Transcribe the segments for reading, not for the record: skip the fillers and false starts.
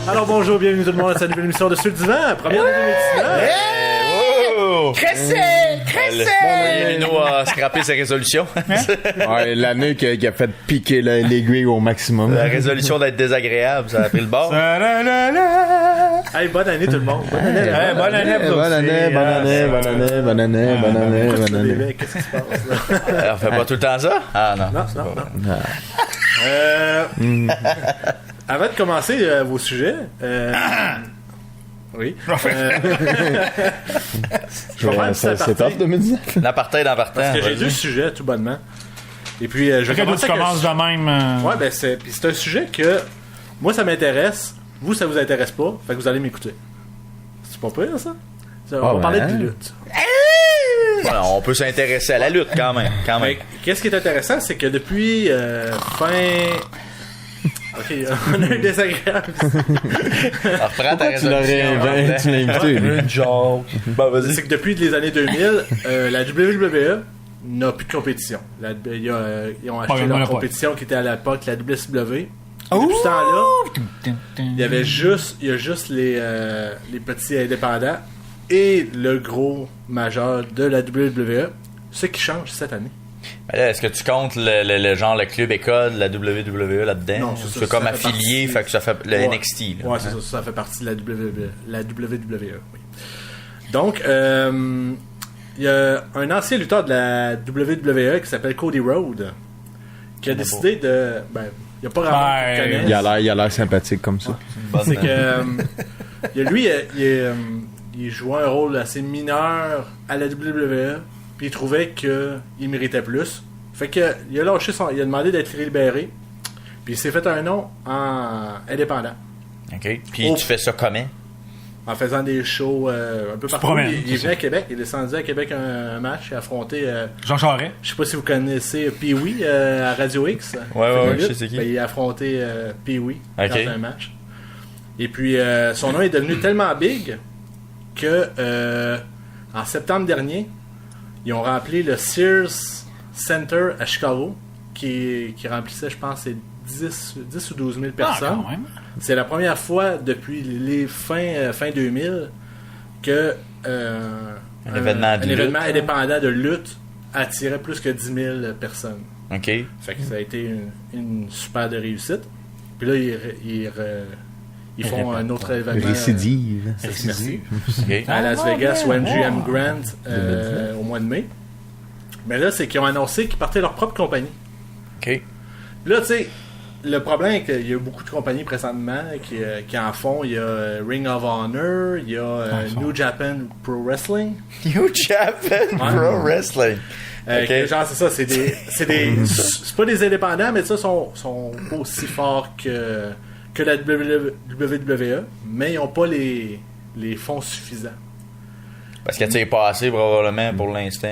Alors bonjour, bienvenue tout le monde à cette nouvelle émission de Sur le Divan, première de 2019. Cressé! Lino a scrappé sa résolution. Ouais, l'année qui a fait piquer l'aiguille au maximum. La résolution d'être désagréable, ça a pris le bord. Hey, bonne année tout le monde. Bonne année. Bonne année. Qu'est-ce qui se passe là? On fait pas tout le temps ça? Ah non. Non. Avant de commencer vos sujets, oui. Je vais faire C'est off 2019. L'apartheid en partant. Parce que j'ai deux sujets tout bonnement. Et puis je vais commencer. Tu commences de même. Ouais, ben c'est un sujet que moi ça m'intéresse. Vous ça vous intéresse pas. Fait que vous allez m'écouter. C'est pas pire ça? On va parler de lutte. Voilà, on peut s'intéresser à la lutte quand même. Qu'est-ce qui est intéressant, c'est que depuis fin. Ok, on a un désagréable. Alors, reprends ta Tu l'as invité. Une joke. Bah, vas-y. C'est que depuis les années 2000, la WWE n'a plus de compétition. Ils ont acheté leur compétition qui était à l'époque la WCW. Depuis ce temps-là, il y a juste les petits indépendants et le gros majeur de la WWE. Ce qui change cette année. Mais là, est-ce que tu comptes le club école de la WWE là-dedans? Non, c'est comme affilié, fait que ça fait le NXT. Là. Ouais, c'est ça, ça fait partie de la WWE. Oui. Donc, il y a un ancien lutteur de la WWE qui s'appelle Cody Rhodes qui a décidé de... Ben, il n'y a pas vraiment de connaître. Il a l'air sympathique comme ça. C'est que lui, il jouait un rôle assez mineur à la WWE, puis il trouvait qu'il méritait plus. Fait que il a lâché il a demandé d'être libéré, puis il s'est fait un nom en indépendant. OK. Puis tu fais ça comment? En faisant des shows un peu partout. Il est venu à Québec, il est descendu à Québec un match, il a affronté Jean Charest. Je sais pas si vous connaissez Pee-Wee à Radio X. Ouais, je sais c'est qui. Ben, il a affronté Pee-Wee dans un match. Et puis son nom est devenu tellement big que en septembre dernier, ils ont rempli le Sears Center à Chicago qui remplissait, je pense, 10 ou 12 000 personnes. Quand même. C'est la première fois depuis les fin 2000 que un événement indépendant de lutte attirait plus que 10 000 personnes. OK. Fait que ça a été une super de réussite. Puis là, ils font un autre événement. Récidive. Merci. Okay. À Las Vegas au MGM Grand au mois de mai. Mais là, c'est qu'ils ont annoncé qu'ils partaient leur propre compagnie. OK. Là, tu sais, le problème est qu'il y a beaucoup de compagnies présentement qui en font. Il y a Ring of Honor, il y a New Japan Pro Wrestling. New Japan Pro Wrestling. Okay. Genre, c'est ça, c'est pas des indépendants, mais ça sont pas aussi forts que la WWE, mais ils n'ont pas les fonds suffisants. Parce que tu sais pas assez probablement pour l'instant.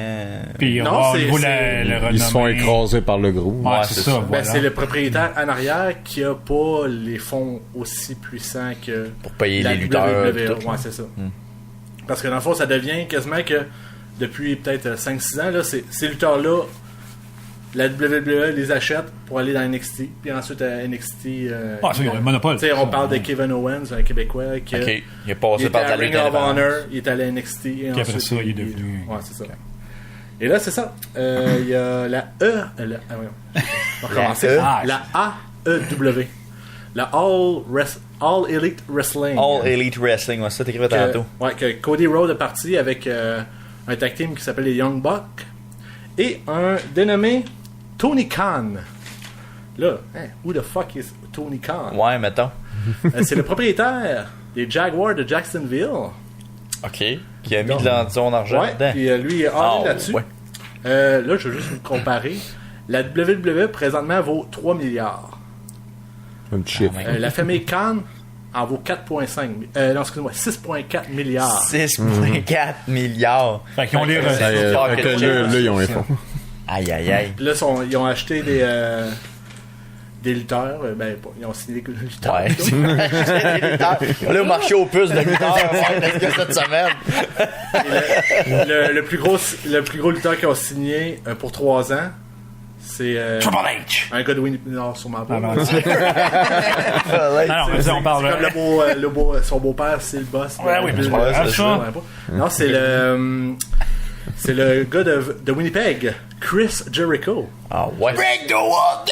Puis non, ils se font écraser par le groupe. Ouais, c'est ça. Ben, c'est le propriétaire en arrière qui a pas les fonds aussi puissants que pour payer la les lutteurs. WWE. Ouais, c'est ça. Parce que dans le fond, ça devient quasiment que depuis peut-être 5-6 ans, là, ces lutteurs-là, la WWE les achète pour aller dans NXT, puis ensuite à NXT. C'est le monopole. On parle de Kevin Owens, un Québécois qui il est passé par la Ring of Honor, il est allé à NXT. Et puis ensuite, après ça, il est devenu. Ouais, c'est ça. Et là, c'est ça. Il y a la on va recommencer. La AEW. La All Elite Wrestling. All Elite Wrestling, ouais, ça t'écrivais tantôt. Ouais, que Cody Rhodes est parti avec un tag team qui s'appelle les Young Bucks et un dénommé Tony Khan. Là, who the fuck is Tony Khan? Ouais, mettons. C'est le propriétaire des Jaguars de Jacksonville. OK. Qui a mis de son argent dedans. Puis lui, il est là-dessus. Ouais. Là, je vais juste vous comparer. La WWE, présentement, vaut 3 milliards. Un petit chiffre. La famille Khan en vaut 4,5. Non, excusez-moi, 6,4 milliards. 6,4 milliards. Fait qu'ils ont les là, ils ont les fonds. Aïe. Là, ils ont acheté des lutteurs. Ils ont signé des lutteurs. Ouais. Des lutteurs. On est au marché aux puces de lutteurs cette semaine. Le plus gros lutteur qu'ils ont signé pour 3 ans, C'est Triple H! un gars de Winnipeg. Non, sûrement pas. Non, mais on parle. C'est comme son beau-père, c'est le boss. Ouais, oui, mais c'est pas ça. Non, c'est le gars de Winnipeg, Chris Jericho. Ah ouais. Break the wall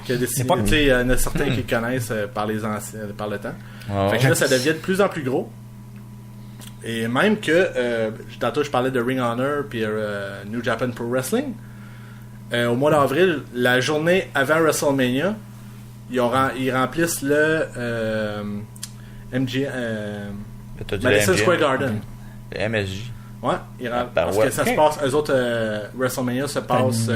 Qui a décidé, tu sais, il y en a certains qui connaissent par les anciens, par le temps. Fait que là, ça devient de plus en plus gros. Et même que, tantôt je parlais de Ring of Honor puis New Japan Pro Wrestling. Au mois d'avril, la journée avant WrestleMania, ils remplissent le Madison Square Garden. Le MSG. Ouais, parce que ça se passe, eux autres, WrestleMania se passe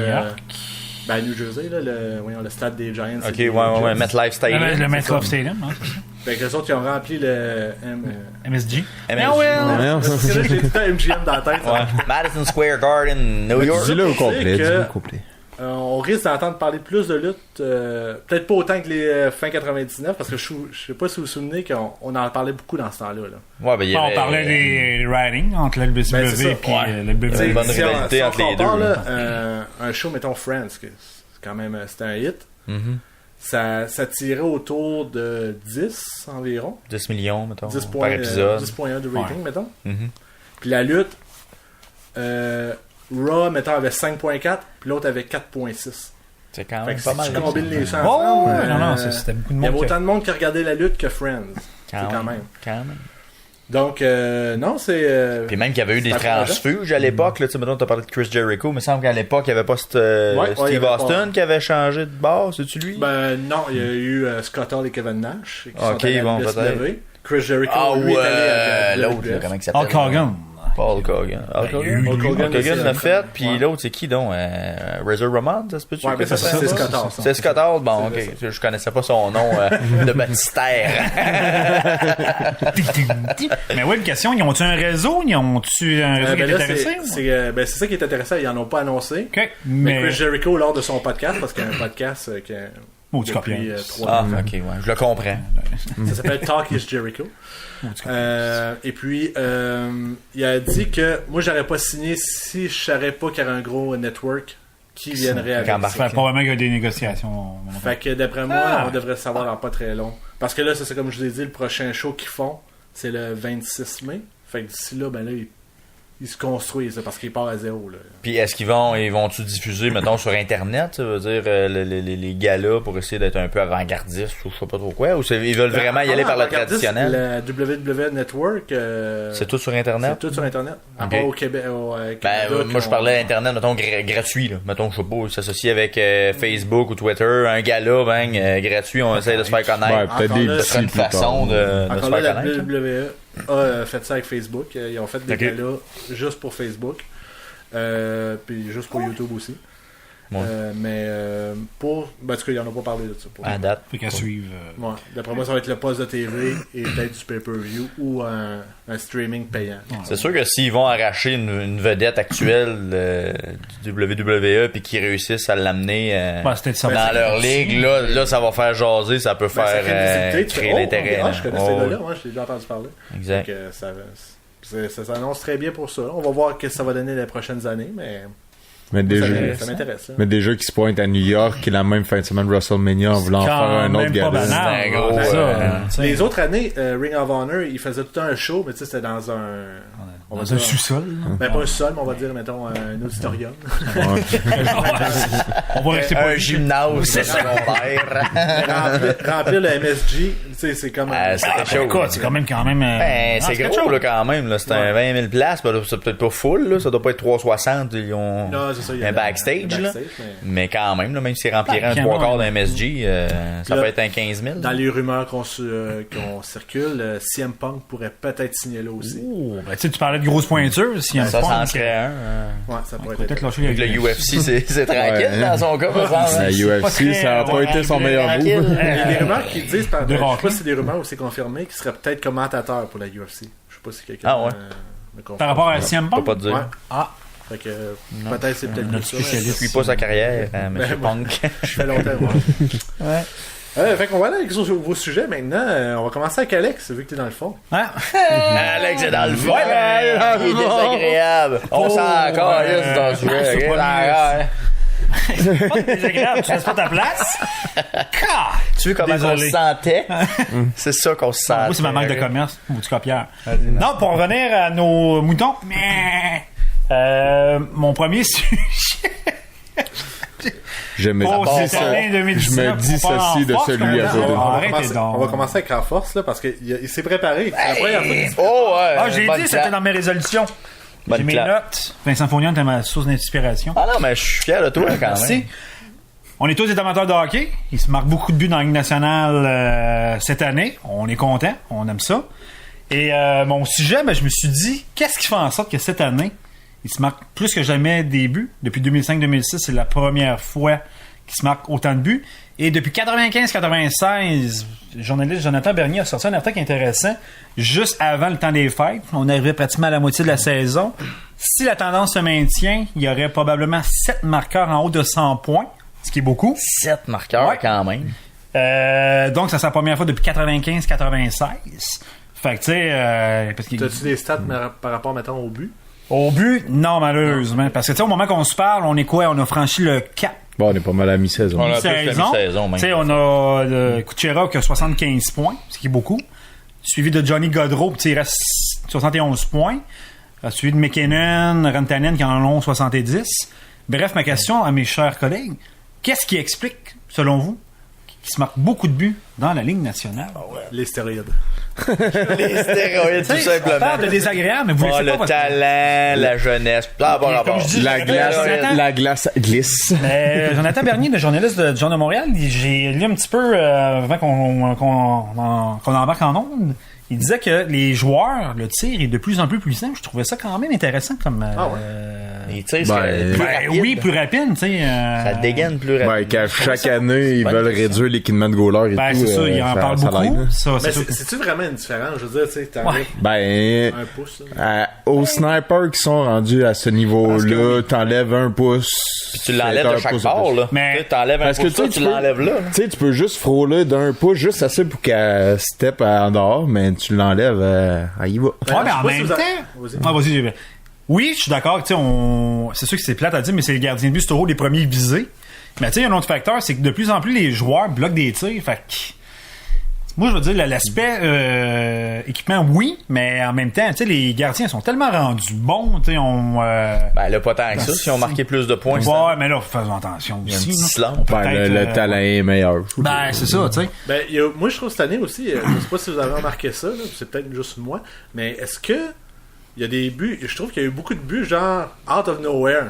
à New Jersey, là, le stade des Giants. Ok, ouais, MetLife Stadium. Le MetLife Stadium, hein, c'est ça. Fait que les autres, ils ont rempli le MSG. Parce que là, j'ai tout le temps MGM dans la tête. Ouais. Madison Square Garden, New York. Dis-le au complet, que- dis-le au complet. On risque d'entendre parler plus de lutte, peut-être pas autant que les fin 99, parce que je sais pas si vous vous souvenez qu'on en parlait beaucoup dans ce temps-là. Ouais, ben, il y avait... On parlait des ridings entre la Ben, c'est ça. WCW et le WWE. C'est une bonne Si on- rivalité si on entre les compare, deux. là, un show, mettons Friends, que c'est quand même c'était un hit, ça tirait autour de 10 environ. 10 millions, mettons, 10 par points, épisode. 10.1 de rating, mettons. Mhm. Puis la lutte, Raw, mettons, avait 5.4, puis l'autre avait 4.6. C'est quand Fait même que pas si mal. tu combines les champs Oh, ensemble, non, c'était beaucoup de il y avait monde. autant de monde qui regardait la lutte que Friends. Quand même. Donc, non, c'est... Puis même qu'il y avait eu des c'est un transfuges à l'époque, là, tu sais, maintenant, t'as parlé de Chris Jericho, mais il me semble qu'à l'époque, il n'y avait pas il y Steve avait Austin pas. qui avait changé de base, c'est-tu lui? Ben non, il y a eu Scott Hall et Kevin Nash qui Ok, sont allés à la bon, WCW. peut-être. Chris Jericho, Ah lui, est allé à ouais, la l'autre, là, WWF. comment il s'appelle? Hulk Hogan. Paul Hogan. Hulk Hogan? Hulk Hogan, Hulk Hogan l'a c'est- fait, puis ouais. l'autre, c'est qui donc? Razor Ramon, ça se peut-tu? Ouais, mais que ça, c'est s'appelle? Scott Hall. ça. C'est Scott Hall? Bon, C'est ok. Je connaissais pas son nom de baptistère. Mais ouais, une question, ils ont-tu un réseau? Ils ont-tu un réseau qui Ben est là, intéressé? c'est ça qui est intéressant, ils en ont pas annoncé. Ok, Mais mais... Chris Jericho, lors de son podcast, parce qu'il y a un podcast Oh, tu copies. depuis 3 Ah, ans. ok, ouais, je le comprends. Ça s'appelle Talk is Jericho. Et puis, il a dit que moi, j'aurais pas signé si je savais pas qu'il y aurait un gros network qui viendrait avec Embarqué. ça. Fait probablement qu'il y a des négociations. Fait que d'après moi, on devrait le savoir dans pas très long. Parce que là, c'est comme je vous ai dit, le prochain show qu'ils font, c'est le 26 mai. Fait que d'ici là, ben là, ils se construisent là, parce qu'ils partent à zéro. Là. Puis est-ce qu'ils vont-tu diffuser, mettons, sur Internet, ça veut dire, les galas pour essayer d'être un peu avant-gardistes ou je sais pas trop quoi, ou ils veulent vraiment y aller par le traditionnel? La WWE Network, C'est tout sur Internet? c'est tout sur Internet. À Ok. part au Québec. Ben, moi, je parlais Internet, mettons, gratuit, là. Mettons, je sais pas, s'associer avec Facebook ou Twitter, un gala, gratuit, on essaie de se faire connaître. Ouais, peut-être des là, Ce serait une petits plus façon tard. de se Encore là, faire la connaître. WWE a fait ça avec Facebook. Ils ont fait des Ok. galas juste pour Facebook. Puis juste pour YouTube aussi. Ouais. Parce qu'il n'y en a pas parlé de ça. À date. Fait qu'à suivre. Ouais. D'après moi, ça va être le poste de TV et peut-être du pay-per-view ou un streaming payant. C'est sûr que s'ils vont arracher une vedette actuelle du WWE puis qu'ils réussissent à l'amener Ouais, c'était ça. dans leur ligue, là, ça va faire jaser, ça peut Ben, ça faire crée une visibilité, tu créer fais, l'intérêt. je connais là. ces Oh, gars-là, moi, je l'ai déjà entendu parler. Exact. Donc, ça s'annonce très bien pour ça. On va voir ce que ça va donner les prochaines années, mais Mais ça m'intéresse. Hein. mais déjà qui se pointe à New York, qui est la même fin de semaine WrestleMania en voulant faire un autre même pas gala. banal. C'est un gros, Ouais, ça, Les autres années, Ring of Honor, ils faisaient tout le temps un show, mais tu sais, c'était dans un... On va Dans un dire, sous-sol. ben pas un sol, mais on va dire, mettons, un auditorium. On va rester Un pas gymnase secondaire. Remplir le MSG, tu sais, c'est comme... C'était chaud. Écoute, c'est quand même. Ben, c'est quelque gros chose. là, quand même. Là. C'est un 20 000 places. C'est peut-être pas full. Là. Ça doit pas être 360. Ils ont Non, c'est ça, il y a un backstage. Là. mais- Mais quand même, là, même s'ils rempliraient un Ben, 3/4 quand d'un MSG, ça Là, peut être un 15 000. Dans les rumeurs qu'on circule, CM Punk pourrait peut-être signer là aussi. Oh, ben, tu sais, tu parlais de grosses pointures. Si Ça s'en serait un. Ouais, ça pourrait peut-être être... lâcher Avec le UFC, c'est tranquille Ouais. dans son cas. me semble. La UFC, ça a pas été son meilleur move. Il y a des rumeurs qui disent, je sais De pas Rocky. si c'est des rumeurs ou c'est confirmé, qu'il serait peut-être commentateur pour la UFC. Je sais pas si quelqu'un Ah ouais. me confirme. Par rapport à CM Je peux Punk. pas te dire. Ouais. Ah, Fait que peut-être c'est peut-être Notre plus ça. spécialiste. Je suis pas sa carrière, M. Ben, Punk. Je fais longtemps, moi. Fait qu'on va aller avec vos sujets maintenant. On va commencer avec Alex, vu que t'es dans le fond. Alex est dans le fond. Il est désagréable. On s'en encore, c'est dans le sujet. c'est ok? pas Ah, C'est pas désagréable, tu restes pas ta place. Tu veux comment on se sentait? C'est ça qu'on se sentait. Moi, c'est ma marque de commerce, ou du copieur. Non, pour revenir à nos moutons, mon premier sujet. Je me dis ceci de celui à côté. On va commencer avec la force, là, parce qu'il s'est préparé. C'est la première fois. Oh, ouais. Ah, j'ai dit, c'était dans mes résolutions. J'ai mes notes. Vincent Fournier, t'es ma source d'inspiration. Ah non, mais je suis fier de toi, quand même. On est tous des amateurs de hockey. Il se marque beaucoup de buts dans la Ligue nationale cette année. On est content. On aime ça. Et mon sujet, je me suis dit, qu'est-ce qui fait en sorte que cette année, il se marque plus que jamais des buts. Depuis 2005-2006, c'est la première fois qu'il se marque autant de buts. Et depuis 95-96, le journaliste Jonathan Bernier a sorti un article intéressant juste avant le temps des fêtes. On arrivait pratiquement à la moitié de la saison. Si la tendance se maintient, il y aurait probablement 7 marqueurs en haut de 100 points, ce qui est beaucoup. 7 marqueurs quand même. Donc, ça c'est la première fois depuis 95-96. Fait que, tu sais... T'as-tu des stats par rapport, mettons, au but? Au but, non, malheureusement. Parce que, tu sais, au moment qu'on se parle, on est quoi? On a franchi le cap. Bon, on est pas mal à mi-saison. On a plus la mi-saison, même. Tu sais, on a Kucherov qui a 75 points, ce qui est beaucoup. Suivi de Johnny Gaudreau, qui reste 71 points. Suivi de McKinnon, Rantanen qui en ont 70. Bref, ma question à mes chers collègues, qu'est-ce qui explique, selon vous, qu'il se marque beaucoup de buts dans la Ligue nationale? Les stéroïdes. Les stéroïdes, tout simplement. On parle de désagréable, mais vous le savez pas. Le talent, la jeunesse, la glace glisse. Jonathan Bernier, le journaliste du Journal de Montréal, j'ai lu un petit peu avant qu'on embarque en ondes. Il disait que les joueurs, le tir est de plus en plus puissant. Je trouvais ça quand même intéressant comme... Les tirs, c'est oui, plus rapide, tu sais. Ça dégaine plus rapide. Ouais, qu'à chaque année, ils veulent réduire l'équipement de goaler et tout. C'est ça, il en parle beaucoup. C'est-tu vraiment une différence? Je veux dire, tu sais, t'enlèves un pouce. Aux snipers qui sont rendus à ce niveau-là, t'enlèves un pouce. Puis tu l'enlèves de chaque bord, là. Mais t'enlèves un pouce, tu l'enlèves là. Tu sais, tu peux juste frôler d'un pouce, juste assez pour qu'elle step en dehors, mais tu l'enlèves, elle y va. Ouais, mais en même temps... Vas-y. Oui, je suis d'accord, tu sais, c'est sûr que c'est plate à dire, mais c'est les gardiens de but, c'est toujours les premiers visés. Mais tu sais, il y a un autre facteur, c'est que de plus en plus, les joueurs bloquent des tirs, fait que... Moi, je veux dire, l'aspect équipement, oui, mais en même temps, tu sais, les gardiens sont tellement rendus bons, tu sais, là, pas tant que ça, si on marquait plus de points. Ouais, mais là, faisons attention aussi. Le talent est meilleur. C'est ça, tu sais. Moi, je trouve cette année aussi, je sais pas si vous avez remarqué ça, là, c'est peut-être juste moi, mais est-ce que il y a des buts, je trouve qu'il y a eu beaucoup de buts, genre, out of nowhere.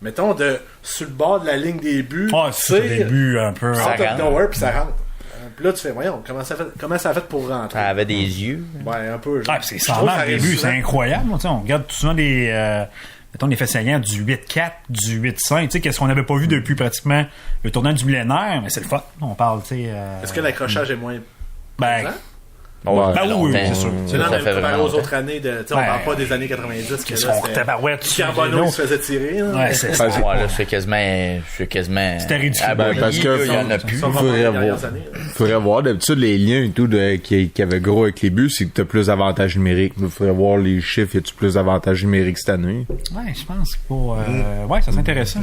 Mettons, sur le bord de la ligne des buts, c'est des buts un peu... Out of nowhere, puis ça rentre. Puis là, tu fais, voyons, comment ça a fait pour rentrer? Ça avait des yeux. Ouais, un peu. Parce que ça marque des buts, c'est incroyable. On regarde tout souvent mettons, les faits saillants du 8-4, du 8-5, tu sais, qu'est-ce qu'on n'avait pas vu depuis pratiquement le tournant du millénaire, mais c'est le fun. On parle, tu sais... Est-ce que l'accrochage est moins... oui, c'est sûr. C'est là, même comparé aux autres années on parle pas des années 90 que là, c'était Carbonneau qui se faisait tirer. C'est ça. C'est quasiment c'était ridicule. Parce que il y en a plus. Faudrait voir d'habitude les liens et tout qui avaient gros avec les buts, c'est que t'as plus d'avantages numériques. Il faudrait voir les chiffres, y a-tu plus d'avantages numériques cette année? Ouais, je pense que ça c'est intéressant.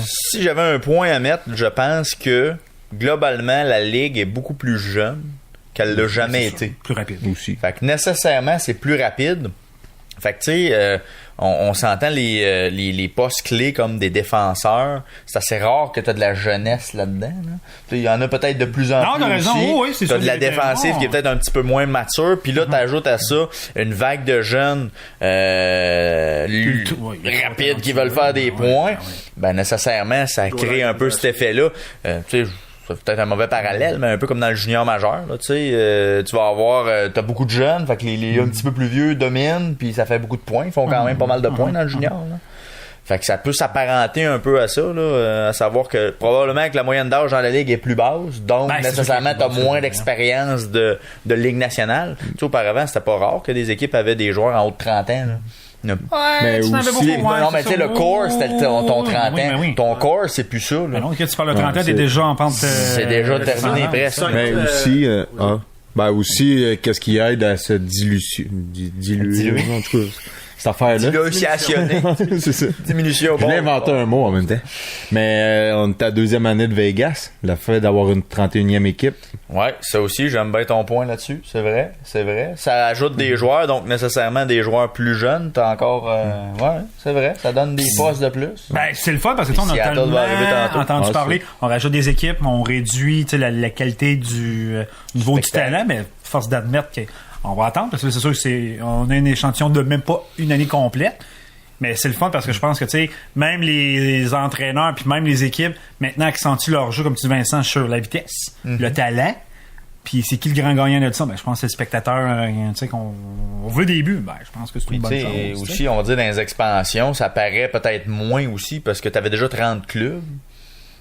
Si j'avais un point à mettre, je pense que globalement la ligue est beaucoup plus jeune qu'elle l'a jamais été. Plus rapide aussi. Fait que nécessairement, c'est plus rapide. Fait que, tu sais, on s'entend les postes clés comme des défenseurs. C'est assez rare que tu as de la jeunesse là-dedans. Il y en a peut-être de plus en plus. Non, t'as raison. Oui, tu as de la défensive qui est peut-être un petit peu moins mature. Puis là, tu ajoutes à ça une vague de jeunes rapides qui veulent faire des points. Ben, nécessairement, ça crée un peu cet effet-là. Tu sais, c'est peut-être un mauvais parallèle, mais un peu comme dans le junior majeur, là, tu sais, tu vas avoir, t'as beaucoup de jeunes, fait que les un petit peu plus vieux dominent, puis ça fait beaucoup de points, ils font quand même pas mal de points dans le junior, là. Fait que ça peut s'apparenter un peu à ça, là, à savoir que probablement que la moyenne d'âge dans la ligue est plus basse, donc nécessairement t'as moins d'expérience de ligue nationale. Tu sais, auparavant, c'était pas rare que des équipes avaient des joueurs en haut de 30 ans, là. Mais aussi, non, mais tu sais, le core, c'était ton 30 ans. Oui. Ton core, c'est plus ça, là. Mais non, quand tu parles de 30 ans, t'es déjà en pente. C'est déjà terminé presque. Mais aussi, aussi, qu'est-ce qui aide à se diluer, en tout cas. cette affaire-là. Dilutionné. C'est ça. Diminution. Je l'ai inventé un mot en même temps. Mais on est à la 2e année de Vegas. Le fait d'avoir une 31e équipe. Ouais, ça aussi, j'aime bien ton point là-dessus. C'est vrai. Ça ajoute des joueurs, donc nécessairement des joueurs plus jeunes. T'as encore... ouais, c'est vrai. Ça donne des postes de plus. Ben, c'est le fun parce que on a tellement entendu parler. On rajoute des équipes, on réduit la qualité du niveau du talent, mais force d'admettre qu'on va attendre parce que c'est sûr que on a un échantillon de même pas une année complète. Mais c'est le fun parce que je pense que, tu sais, même les entraîneurs puis même les équipes, maintenant, accentuent leur jeu, comme tu dis, Vincent, sur la vitesse, le talent. Puis c'est qui le grand gagnant de ça? Ben, je pense que c'est le spectateur, tu sais, qu'on veut des buts. Ben, je pense que c'est une bonne chose. Aussi, on va dire, dans les expansions, ça paraît peut-être moins aussi parce que tu avais déjà 30 clubs.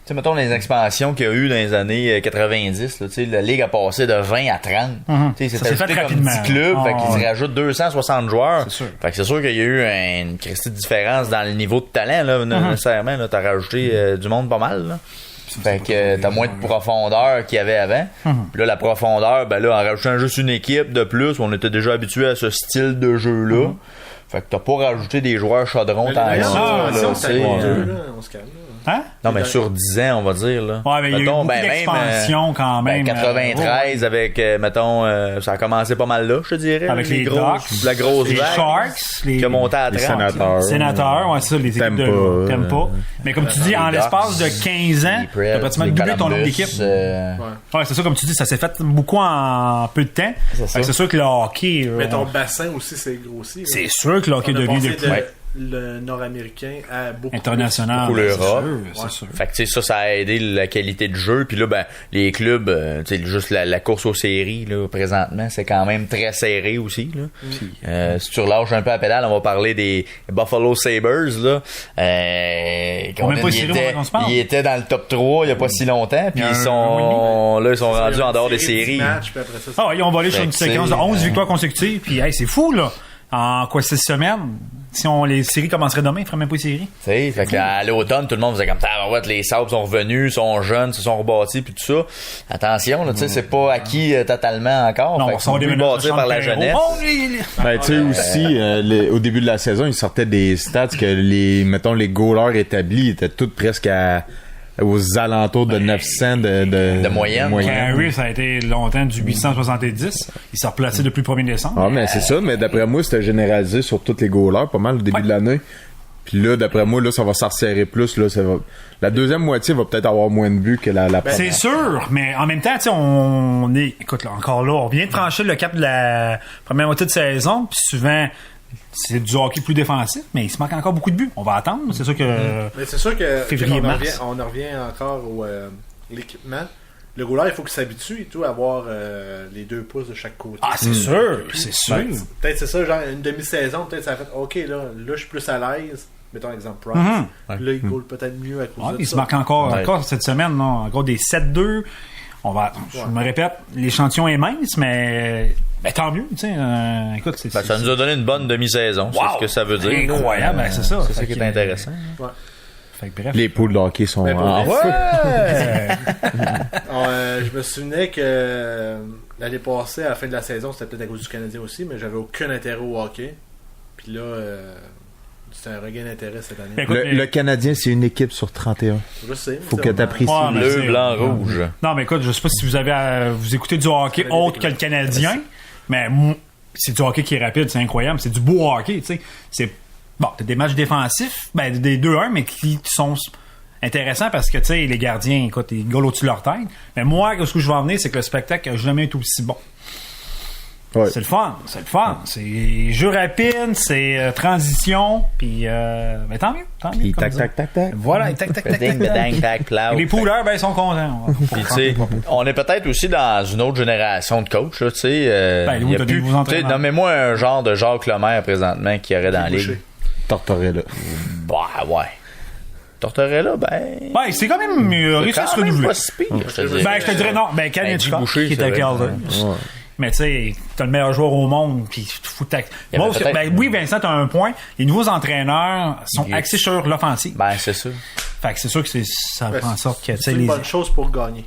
Tu sais, mettons, les expansions qu'il y a eu dans les années 90, là, tu sais, la Ligue a passé de 20 à 30. Tu sais, c'était comme 10 clubs, fait qu'ils se rajoutent 260 joueurs. C'est sûr. Fait que c'est sûr qu'il y a eu une petite différence dans le niveau de talent, là, nécessairement, là. T'as rajouté du monde pas mal, là. Fait que t'as moins de profondeur qu'il y avait avant. Puis là, la profondeur, ben là, en rajoutant juste une équipe de plus, on était déjà habitué à ce style de jeu-là. Fait que t'as pas rajouté des joueurs chaudrons tant que ça. On se calme. Hein? Non, mais sur 10 ans, on va dire, là. Ouais, mais il y a eu beaucoup d'expansion quand même. 93 avec, mettons, ça a commencé pas mal là, je te dirais. Avec les Ducks, la grosse les vague, Sharks, qui a monté à 30. Sénateurs, ouais, c'est ça, les équipes de Tampa. Mais comme tu dis, en l'espace de 15 ans, t'as pratiquement doublé ton nombre d'équipes. Ouais, c'est ça, comme tu dis, ça s'est fait beaucoup en peu de temps. C'est sûr que le hockey... Mais ton bassin aussi s'est grossi. C'est sûr que le hockey devient de plus... le nord-américain à beaucoup international, beaucoup l'Europe. C'est sûr. Fait que tu sais, ça a aidé la qualité de jeu. Puis là, ben les clubs, tu sais, juste la course aux séries là, présentement, c'est quand même très serré aussi. Là. Si tu relâches un peu la pédale, on va parler des Buffalo Sabres là. Ils étaient dans le top 3 il y a pas si longtemps. Puis ils sont rendus en dehors des séries. Ils ont volé sur une séquence de 11 victoires consécutives. Puis c'est fou là. En 6 semaines? Si les séries commenceraient demain, ils feraient même pas les séries. Fait qu'à l'automne, tout le monde faisait comme ça. Les Sabres sont revenus, sont jeunes, se sont rebâtis, puis tout ça. Attention, là, tu sais, c'est pas acquis totalement encore. Non, on sont bâtis par la jeunesse. Ben, tu sais, aussi, au début de la saison, ils sortaient des stats que les goalers établis étaient tous presque aux alentours de 900 de moyenne. Carey, ça a été longtemps du 870. Il s'est replacé depuis le 1er décembre. Ah, mais c'est ça. Mais d'après moi, c'était généralisé sur tous les goalers, pas mal au début de l'année. Puis là, d'après moi, là, ça va s'en resserrer plus. Là, la deuxième moitié va peut-être avoir moins de buts que la première. C'est sûr, mais en même temps, tu sais, on est... Écoute, là, encore là, on vient de franchir le cap de la première moitié de saison, puis souvent... C'est du hockey plus défensif, mais il se manque encore beaucoup de buts. On va attendre. C'est sûr que. Mais c'est sûr que. Février-mars. On en revient encore au l'équipement. Le goaler, il faut qu'il s'habitue et tout à avoir les 2 pouces de chaque côté. Ah, c'est sûr. C'est sûr. Peut-être c'est ça, genre une demi-saison, peut-être ça a fait OK, là, je suis plus à l'aise. Mettons exemple Price. Là, il goal peut-être mieux à cause de ça. Il se marque encore cette semaine, non? Encore des 7-2. Je me répète, l'échantillon est mince, mais tant mieux, tu sais. Écoute, ça nous a donné une bonne demi-saison, c'est ce que ça veut dire. Incroyable, c'est ça. C'est ça qui est intéressant. Ouais. Fait que bref. Les poules de hockey sont en feu. Je me souvenais que l'année passée, à la fin de la saison, c'était peut-être à cause du Canadien aussi, mais j'avais aucun intérêt au hockey. Puis là, c'est un regain d'intérêt cette année. Le Canadien, c'est une équipe sur 31. Je sais. Faut que t'apprécies. Bleu, blanc, rouge. Non, mais écoute, je sais pas si vous avez vous écoutez du hockey autre que le Canadien, mais c'est du hockey qui est rapide, c'est incroyable. C'est du beau hockey, tu sais. C'est t'as des matchs défensifs, des 2-1, mais qui sont intéressants parce que, tu sais, les gardiens, écoute, ils goalent au-dessus de leur tête. Mais moi, ce que je veux en venir, c'est que le spectacle n'a jamais été aussi bon. Ouais. C'est le fun. C'est jeu rapide, c'est transition, puis tant mieux. Puis tac. Voilà, tac. Les pouleurs, ils sont contents. Puis tu sais, on est peut-être aussi dans une autre génération de coachs, tu sais. Nommez-moi un genre de Jacques Lemaire présentement qui aurait dans la ligue. Tortorella. Bah ouais. Tortorella, c'est quand même réussi à se renouveler. Je te dirais non. Kalnichka, qui était Calder. Mais tu sais, t'as le meilleur joueur au monde, puis tu fous ta... oui, Vincent, t'as un point. Les nouveaux entraîneurs sont axés sur l'offensive. C'est sûr. Fait que c'est sûr que ça fait en sorte que... C'est une bonne chose pour gagner.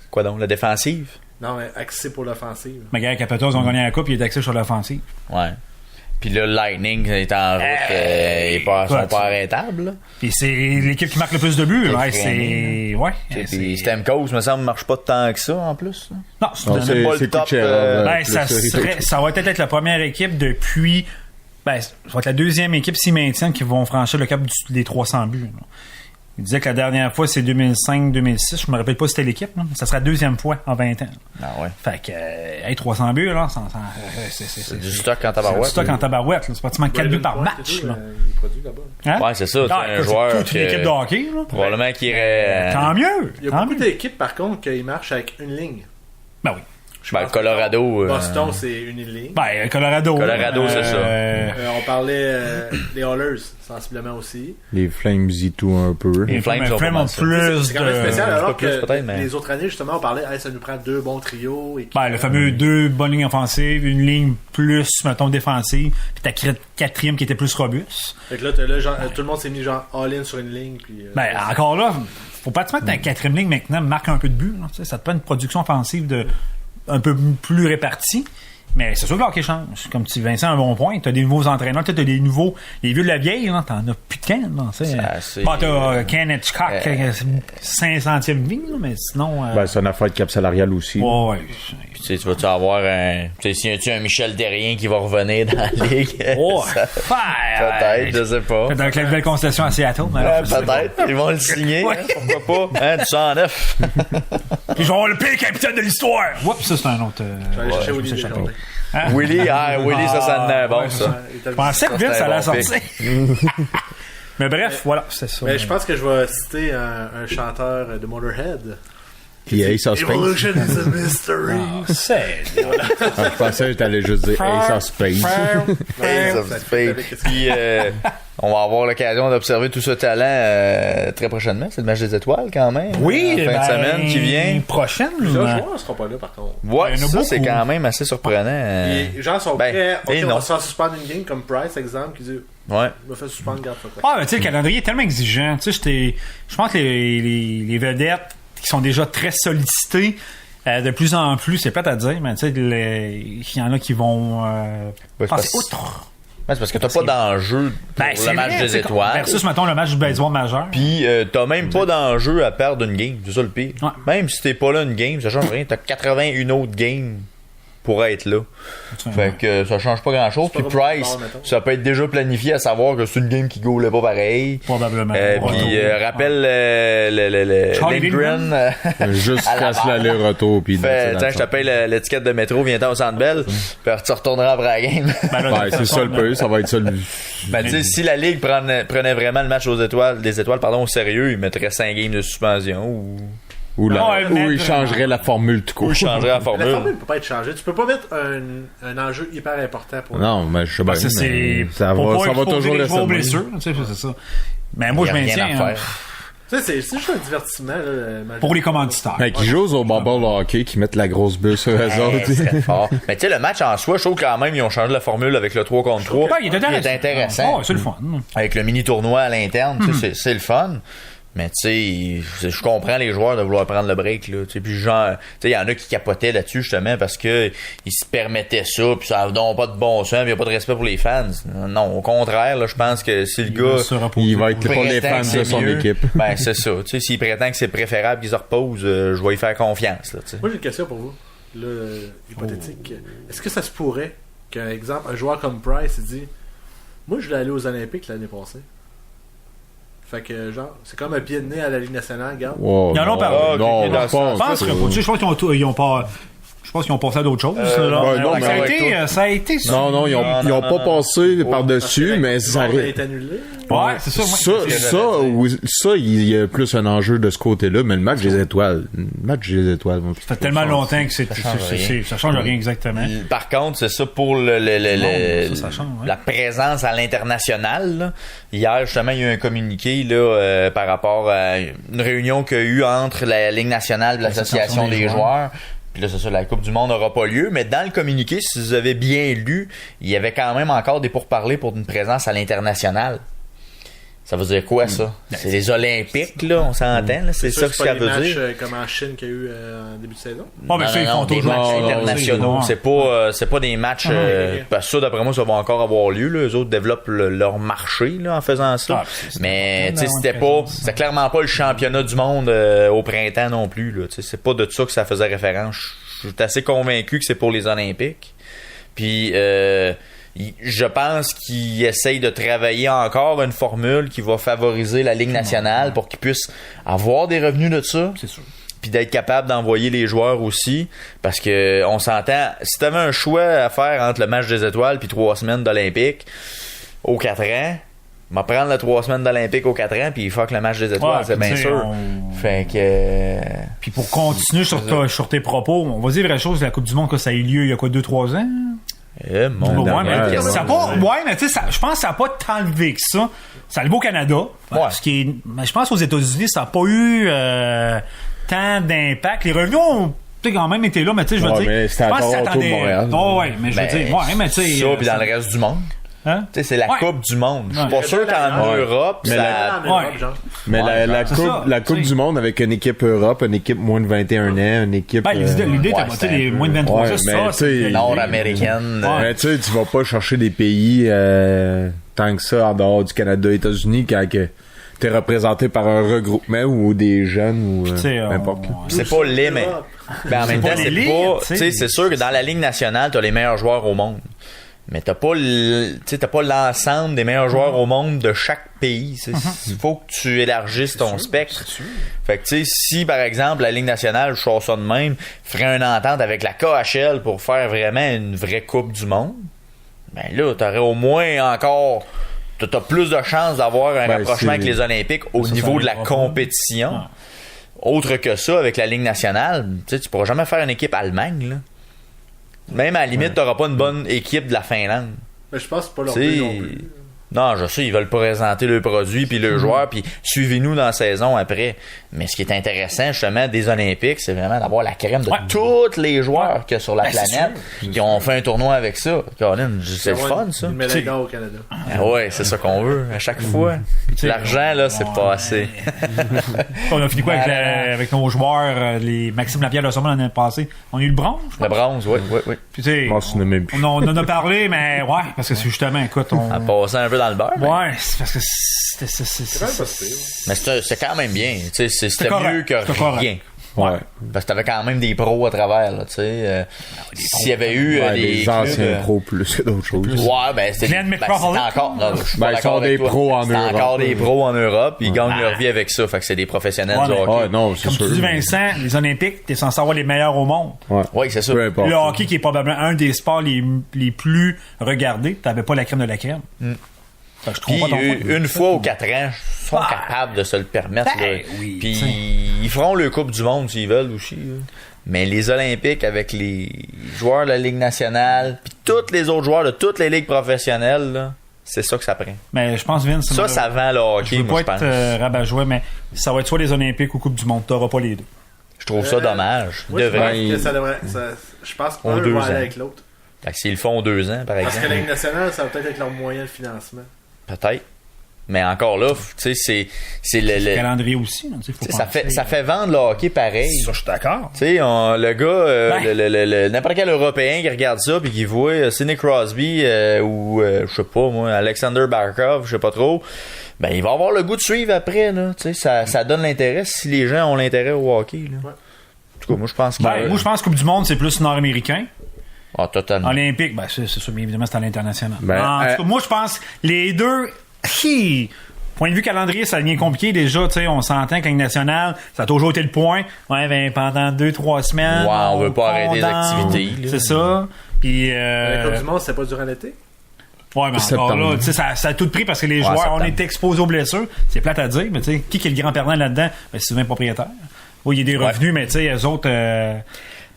Quoi donc, la défensive? Non, mais axé pour l'offensive. Mais Gary Capetos ont gagné la coupe, il est axé sur l'offensive. Ouais. Puis là, le Lightning est en route, ils sont pas arrêtables. Là. Puis c'est l'équipe qui marque le plus de buts. Ouais, c'est... Ouais. Puis Stamkos, me semble, marche pas tant que ça, en plus. Non, c'est pas le top. ça va peut-être être la première équipe depuis... ça va être la deuxième équipe s'ils maintiennent qui vont franchir le cap des 300 buts. Là. Il disait que la dernière fois, c'est 2005-2006. Je me rappelle pas si c'était l'équipe. Là. Ça sera la deuxième fois en 20 ans. Ah ouais. Fait que, 300 buts, là, c'est du stock en tabarouette. C'est du stock en tabarouette. C'est pratiquement 4 buts par match. Là. Il produit là-bas. Hein? Ouais, c'est ça. C'est un joueur. Toute une équipe de hockey. Là. Probablement qu'il irait. Tant mieux. Il y a beaucoup d'équipes, par contre, qui marchent avec une ligne. Ben oui. Colorado. Boston, c'est une ligne. Colorado. Colorado, c'est ça. On parlait des Oilers, sensiblement aussi. Les Flames y tout un peu. Les Flames ont plus. C'est quand même spécial, alors que mais... les autres années, justement, on parlait, ça nous prend 2 bons trios. Et le fameux 2 bonnes lignes offensives, une ligne plus, mettons, défensive, puis ta quatrième qui était plus robuste. Fait que là, tout le monde s'est mis genre all-in sur une ligne. Puis, encore là, faut pratiquement que ta quatrième ligne maintenant marque un peu de but. Là, ça te prend une production offensive un peu plus répartie. Mais c'est sûr que le hockey change. Comme tu Vincent a un bon point, t'as des nouveaux entraîneurs, t'as des nouveaux. Les vieux de la vieille, là, t'en as plus de Ken. T'as Ken Hitchcock, 500e ligne, mais sinon. C'est une affaire de cap salarial aussi. Ouais. Tu vas-tu avoir si y a un Michel Terrien qui va revenir dans la ligue? Peut-être, je sais pas. Avec la nouvelle constellation à Seattle. Peut-être, ils vont le signer. Pourquoi pas? Du 109. Puis ils vont avoir le pire capitaine de l'histoire. Oups, ça c'est un autre. Willy, ça sonne bon, ça. Je pensais que Vince allait sortir. Mais bref, voilà, c'est ça. Mais je pense que je vais citer un chanteur de Motorhead. Puis Ace of Space. Evolution is a mystery. Je pensais que t'allais juste dire Ace of Space. Ace of Space. Puis on va avoir l'occasion d'observer tout ce talent très prochainement. C'est le match des étoiles quand même. Oui, fin de semaine qui vient. Prochaine. Plusieurs joueurs ne seront pas là par contre. Ouais, ça c'est quand même assez surprenant. Les gens sont prêts. On va se faire suspendre une game comme Price, exemple, qui dit ouais. On va faire suspendre garde. Mais tu sais, le calendrier est tellement exigeant. Tu sais, je pense que les vedettes qui sont déjà très sollicitées de plus en plus, c'est plate à dire, mais tu sais, il y en a qui vont passer outre. C'est parce que t'as pas d'enjeu pour le match des étoiles. Versus, mettons, le match du baseball majeur. Puis t'as même pas d'enjeu à perdre une game. C'est ça le pire. Ouais. Même si t'es pas là une game, ça change rien. T'as 81 autres games pour être là. Fait que ça change pas grand chose. Puis Price, ça peut être déjà planifié à savoir que c'est une game qui goulait pas pareil. Probablement. Puis rappelle Lindgren. Juste casse l'aller-retour. Puis je t'appelle l'étiquette de métro, viens-t'en au Centre Bell. Puis tu retourneras après la game. C'est ça le peu. Ça va être ça le. Tu sais, si la Ligue prenait vraiment le match des étoiles, au sérieux, il mettrait 5 games de suspension ou il changerait la formule tout court. Ou il changerait la formule. La formule peut pas être changée. Tu peux pas mettre un enjeu hyper important pour. Non, mais je sais pas. Ça va toujours le faire. Blessure, c'est ça. Mais moi, je maintiens. C'est juste un divertissement. Là, pour les commanditaires. Qui jouent au bubble hockey, qui mettent la grosse bulle sur eux autres. Fort. Mais tu sais, le match en soi, je trouve quand même ils ont changé la formule avec le 3 contre 3. Il est intéressant. C'est le fun. Avec le mini-tournoi à l'interne, c'est le fun. Mais tu sais, je comprends les joueurs de vouloir prendre le break là. Puis genre, tu sais, il y en a qui capotaient là-dessus justement parce que ils se permettaient ça, puis ça n'a pas de bon sens, il n'y a pas de respect pour les fans. Non, au contraire, là, je pense que si le gars il va être pour les fans de son équipe. C'est ça. Tu sais, s'il prétend que c'est préférable qu'ils se reposent, je vais y faire confiance. Là, moi, j'ai une question pour vous, là, hypothétique. Est-ce que ça se pourrait qu'un exemple, un joueur comme Price, il dit, moi, je voulais aller aux Olympiques l'année passée. Fait que, genre, c'est comme un pied de nez à la Ligue nationale, regarde. Wow, ils en ont parlé. Non, je pense qu'ils ont pas. Je pense qu'ils ont passé à d'autres choses. Ça a été. Non, ils ont pas passé par-dessus, mais ça est annulé. Ouais, c'est ça. Ça, il y a plus un enjeu de ce côté-là, mais le match des étoiles. Ça fait tellement longtemps que ça change rien exactement. Par contre, c'est ça pour la présence à l'international. Là. Hier, justement, il y a eu un communiqué là, par rapport à une réunion qu'il y a eu entre la Ligue nationale et l'Association des joueurs. Puis là, c'est ça, la Coupe du Monde n'aura pas lieu, mais dans le communiqué, si vous avez bien lu, il y avait quand même encore des pourparlers pour une présence à l'international. Ça veut dire quoi, ça? C'est les Olympiques, là, on s'entend, là. C'est ça que ça veut dire. C'est comme en Chine qu'il y a eu en début de saison? Bon, mais ça, ils font des toujours matchs internationaux. C'est pas des matchs... parce que ça, d'après moi, ça va encore avoir lieu, là. Eux autres développent leur marché, là, en faisant ça. Mais, tu sais, c'était clairement pas le championnat du monde au printemps non plus, là. Tu sais, c'est pas de ça que ça faisait référence. Je suis assez convaincu que c'est pour les Olympiques. Puis, je pense qu'ils essayent de travailler encore une formule qui va favoriser la Ligue nationale pour qu'ils puissent avoir des revenus de ça. C'est sûr. Puis d'être capable d'envoyer les joueurs aussi. Parce que on s'entend, si t'avais un choix à faire entre le match des étoiles puis 3 semaines d'Olympique aux 4 ans, on va prendre les 3 semaines d'Olympique aux 4 ans puis il faut que le match des étoiles, c'est bien sûr. Fait que... Puis pour continuer sur tes propos, on va dire la chose, la Coupe du Monde, que ça a eu lieu il y a quoi, 2-3 ans? Mais tu sais, je pense que ça n'a pas tant levé que ça. Ça a levé au Canada. Je pense qu'aux États-Unis, ça n'a pas eu tant d'impact. Les revenus ont quand même été là, mais tu sais, je veux dire. Mais c'était à Toronto, Montréal. Mais je veux dire, mais tu sais. Ça, puis dans le reste du monde. Hein? Tu sais, c'est la Coupe du monde. Je suis pas sûr qu'en Europe, mais la Coupe du monde avec une équipe Europe, une équipe moins de 21 ans, une équipe... l'idée, t'as les moins de 23 ans, c'est nord-américaine. Mais tu sais, tu vas pas chercher des pays tant que ça en dehors du Canada et États-Unis quand t'es représenté par un regroupement ou des jeunes ou n'importe. C'est pas les, mais en même temps, c'est pas... Tu sais, c'est sûr que dans la Ligue nationale, t'as les meilleurs joueurs au monde. Mais t'as pas l'ensemble des meilleurs joueurs au monde de chaque pays. Il faut que tu élargisses ton spectre. Fait que tu sais, si par exemple la Ligue nationale, je sors ça de même, ferait une entente avec la KHL pour faire vraiment une vraie Coupe du monde, ben là, t'aurais au moins encore... T'as plus de chances d'avoir un rapprochement avec les Olympiques au niveau de la compétition. Autre que ça, avec la Ligue nationale, tu pourras jamais faire une équipe Allemagne, là. Même à la limite, t'auras pas une bonne équipe de la Finlande. Mais je pense que c'est pas leur but non plus. Non, je sais, ils veulent présenter le produit puis le joueur, puis suivez-nous dans la saison après. Mais ce qui est intéressant, justement, des Olympiques, c'est vraiment d'avoir la crème de tous les joueurs qu'il y a sur la planète qui ont fait un tournoi avec ça. Colin, c'est le fun, ça. Une médaille d'or au Canada. Ouais, c'est ça qu'on veut, à chaque fois. L'argent, là, c'est pas assez. On a fini quoi avec nos joueurs, les Maxime Lapierre de Sommet l'année passée? On a eu le bronze, je pense. Le bronze, oui. Puis, tu sais, on en a parlé, mais parce que c'est justement, écoute, on passait un peu dans le beurre. Ouais, c'est parce que mais c'est quand même bien. Tu sais, c'était mieux que rien. Ouais. Parce que t'avais quand même des pros à travers, là, tu sais. S'il y avait eu des anciens pros plus que d'autres choses. Ouais, ben c'était encore. Ils sont des pros en Europe. Encore des pros en Europe, ils gagnent leur vie avec ça. Fait que c'est des professionnels du hockey. Non, c'est comme sûr. tu dis, Vincent, les Olympiques, t'es censé avoir les meilleurs au monde. Oui, c'est ça. Le hockey qui est probablement un des sports les plus regardés, t'avais pas la crème de la crème. Puis une fois aux 4 ans, ils sont capables de se le permettre. Puis ils feront le Coupe du monde s'ils veulent aussi. Là. Mais les Olympiques avec les joueurs de la Ligue nationale, puis tous les autres joueurs de toutes les ligues professionnelles, là, c'est ça que ça prend. Mais je pense, Vince, ça vend le hockey, je veux pas être rabat-jouet, mais ça va être soit les Olympiques ou Coupe du monde. T'auras pas les deux. Je trouve ça dommage. Je pense qu'on va aller avec l'autre. S'ils le font 2 ans, par exemple. Parce que la Ligue nationale, ça va peut-être être leur moyen de financement. Peut-être. Mais encore là, tu sais, c'est le calendrier aussi. Là, ça fait vendre le hockey pareil. Ça, je suis d'accord. Tu sais, le gars, n'importe quel Européen qui regarde ça puis qui voit Sidney Crosby ou je sais pas moi, Alexander Barkov, je sais pas trop. Ben il va avoir le goût de suivre après là. Tu sais, ça donne l'intérêt si les gens ont l'intérêt au hockey. Là. Ouais. En tout cas, moi je pense que moi je pense que Coupe du Monde c'est plus nord-américain. Ah, totalement. Olympique, c'est sûr, bien évidemment, c'est à l'international. En tout cas, moi, je pense les deux. Point de vue calendrier, ça devient compliqué déjà. Tu sais, on s'entend que la Ligue nationale, ça a toujours été le point. Ouais, ben, pendant 2-3 semaines. Ouais, on veut pas arrêter les activités. C'est ça. Puis. La Coupe du Monde, c'est pas durant l'été? Ouais, mais encore là, tu sais, ça a tout pris parce que les joueurs, on est exposés aux blessures. C'est plate à dire, mais tu sais, qui est le grand perdant là-dedans? Ben, c'est souvent le propriétaire. Oui, il y a des revenus, mais tu sais, eux autres.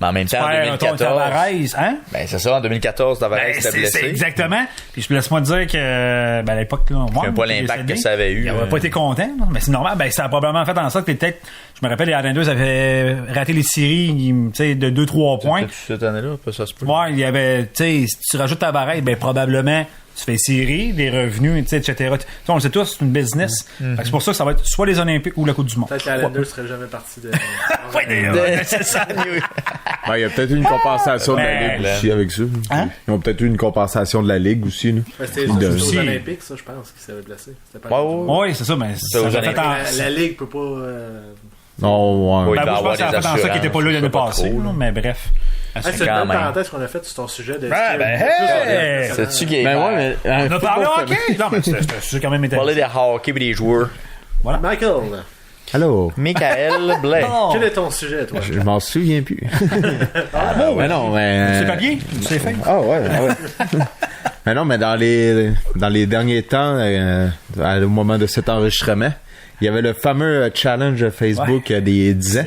Mais en même temps, en 2014... hein? Ben, c'est ça, en 2014, Tavares était blessé. C'est exactement. Puis je laisse-moi te dire que, à l'époque, là, moi, pas l'impact que ça avait eu. Il n'avait pas été content, là. Mais c'est normal. Ben, ça a probablement fait en sorte que peut-être, je me rappelle, les Islanders avaient raté les séries, tu sais, de 2-3 points. Cette année-là, ça se peut. Ouais, il y avait, tu sais, si tu rajoutes Tavares, ben, probablement, Tu fais série, des revenus, etc. On le sait tous, c'est une business. Fait que c'est pour ça que ça va être soit les Olympiques ou la Coupe du Monde. Peut-être que l'Islander ne serait jamais parti de... c'est ça. Il y a peut-être eu une compensation de la Ligue aussi avec ça. Hein? Ils ont peut-être eu une compensation de la Ligue aussi. Là. C'était aux Olympiques, ça, je pense, qui s'avait blessé. Oui, c'est ça, mais ça fait la Ligue peut pas... Non, ouais. Ben, moi, je pense que ça a fait en ça qui était pas là l'année passée. Mais bref. C'est une belle parenthèse qu'on a faite sur ton sujet de... C'est-tu gay? Ben ouais, mais... On a parlé hockey! Non, mais c'est quand même intéressant. Parler des hockey et des joueurs. Voilà. Michael! Allô? Michael Blais. Quel est ton sujet, toi? Je m'en souviens plus. Mais non, mais... C'est papier? C'est fait? Ah ouais. Mais non, mais dans les derniers temps, au moment de cet enregistrement, il y avait le fameux challenge Facebook des 10 ans.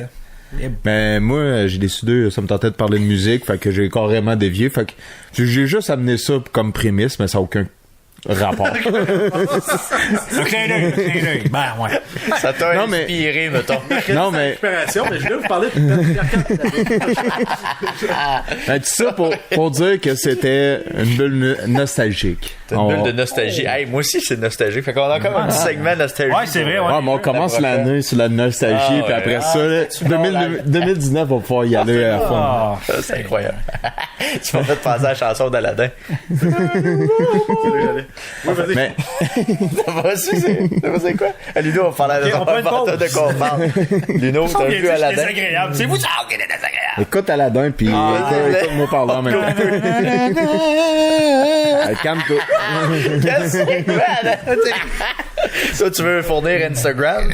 Mais moi, j'ai décidé, ça me tentait de parler de musique, fait que j'ai carrément dévié, fait que j'ai juste amené ça comme prémisse, mais ça n'a aucun rapport. Un clin d'œil. Ben, ouais. Ça t'a inspiré, mettons. Non, mais... Récupération, mais je vais vous parler de... Ben, tout ça pour dire que c'était une bulle nostalgique. Une bulle de nostalgie. Hey, moi aussi, c'est nostalgique. Fait qu'on a encore un petit segment nostalgie. Ouais, c'est vrai, ouais. Ouais, mais on commence l'année sur la nostalgie, puis après ça, là, 2019, on va pouvoir y aller à fond. C'est incroyable. Tu m'as fait penser à la chanson d'Aladin. Mais... c'est quoi? Luno, on va parler de quoi on parle. Luno, t'as vu Aladin? C'est désagréable. C'est vous ça qui est désagréable. Écoute Aladin, puis écoute-moi parler en même temps. Calme-toi. Qu'est-ce que c'est quoi, Aladin? Ça, tu veux fournir Instagram?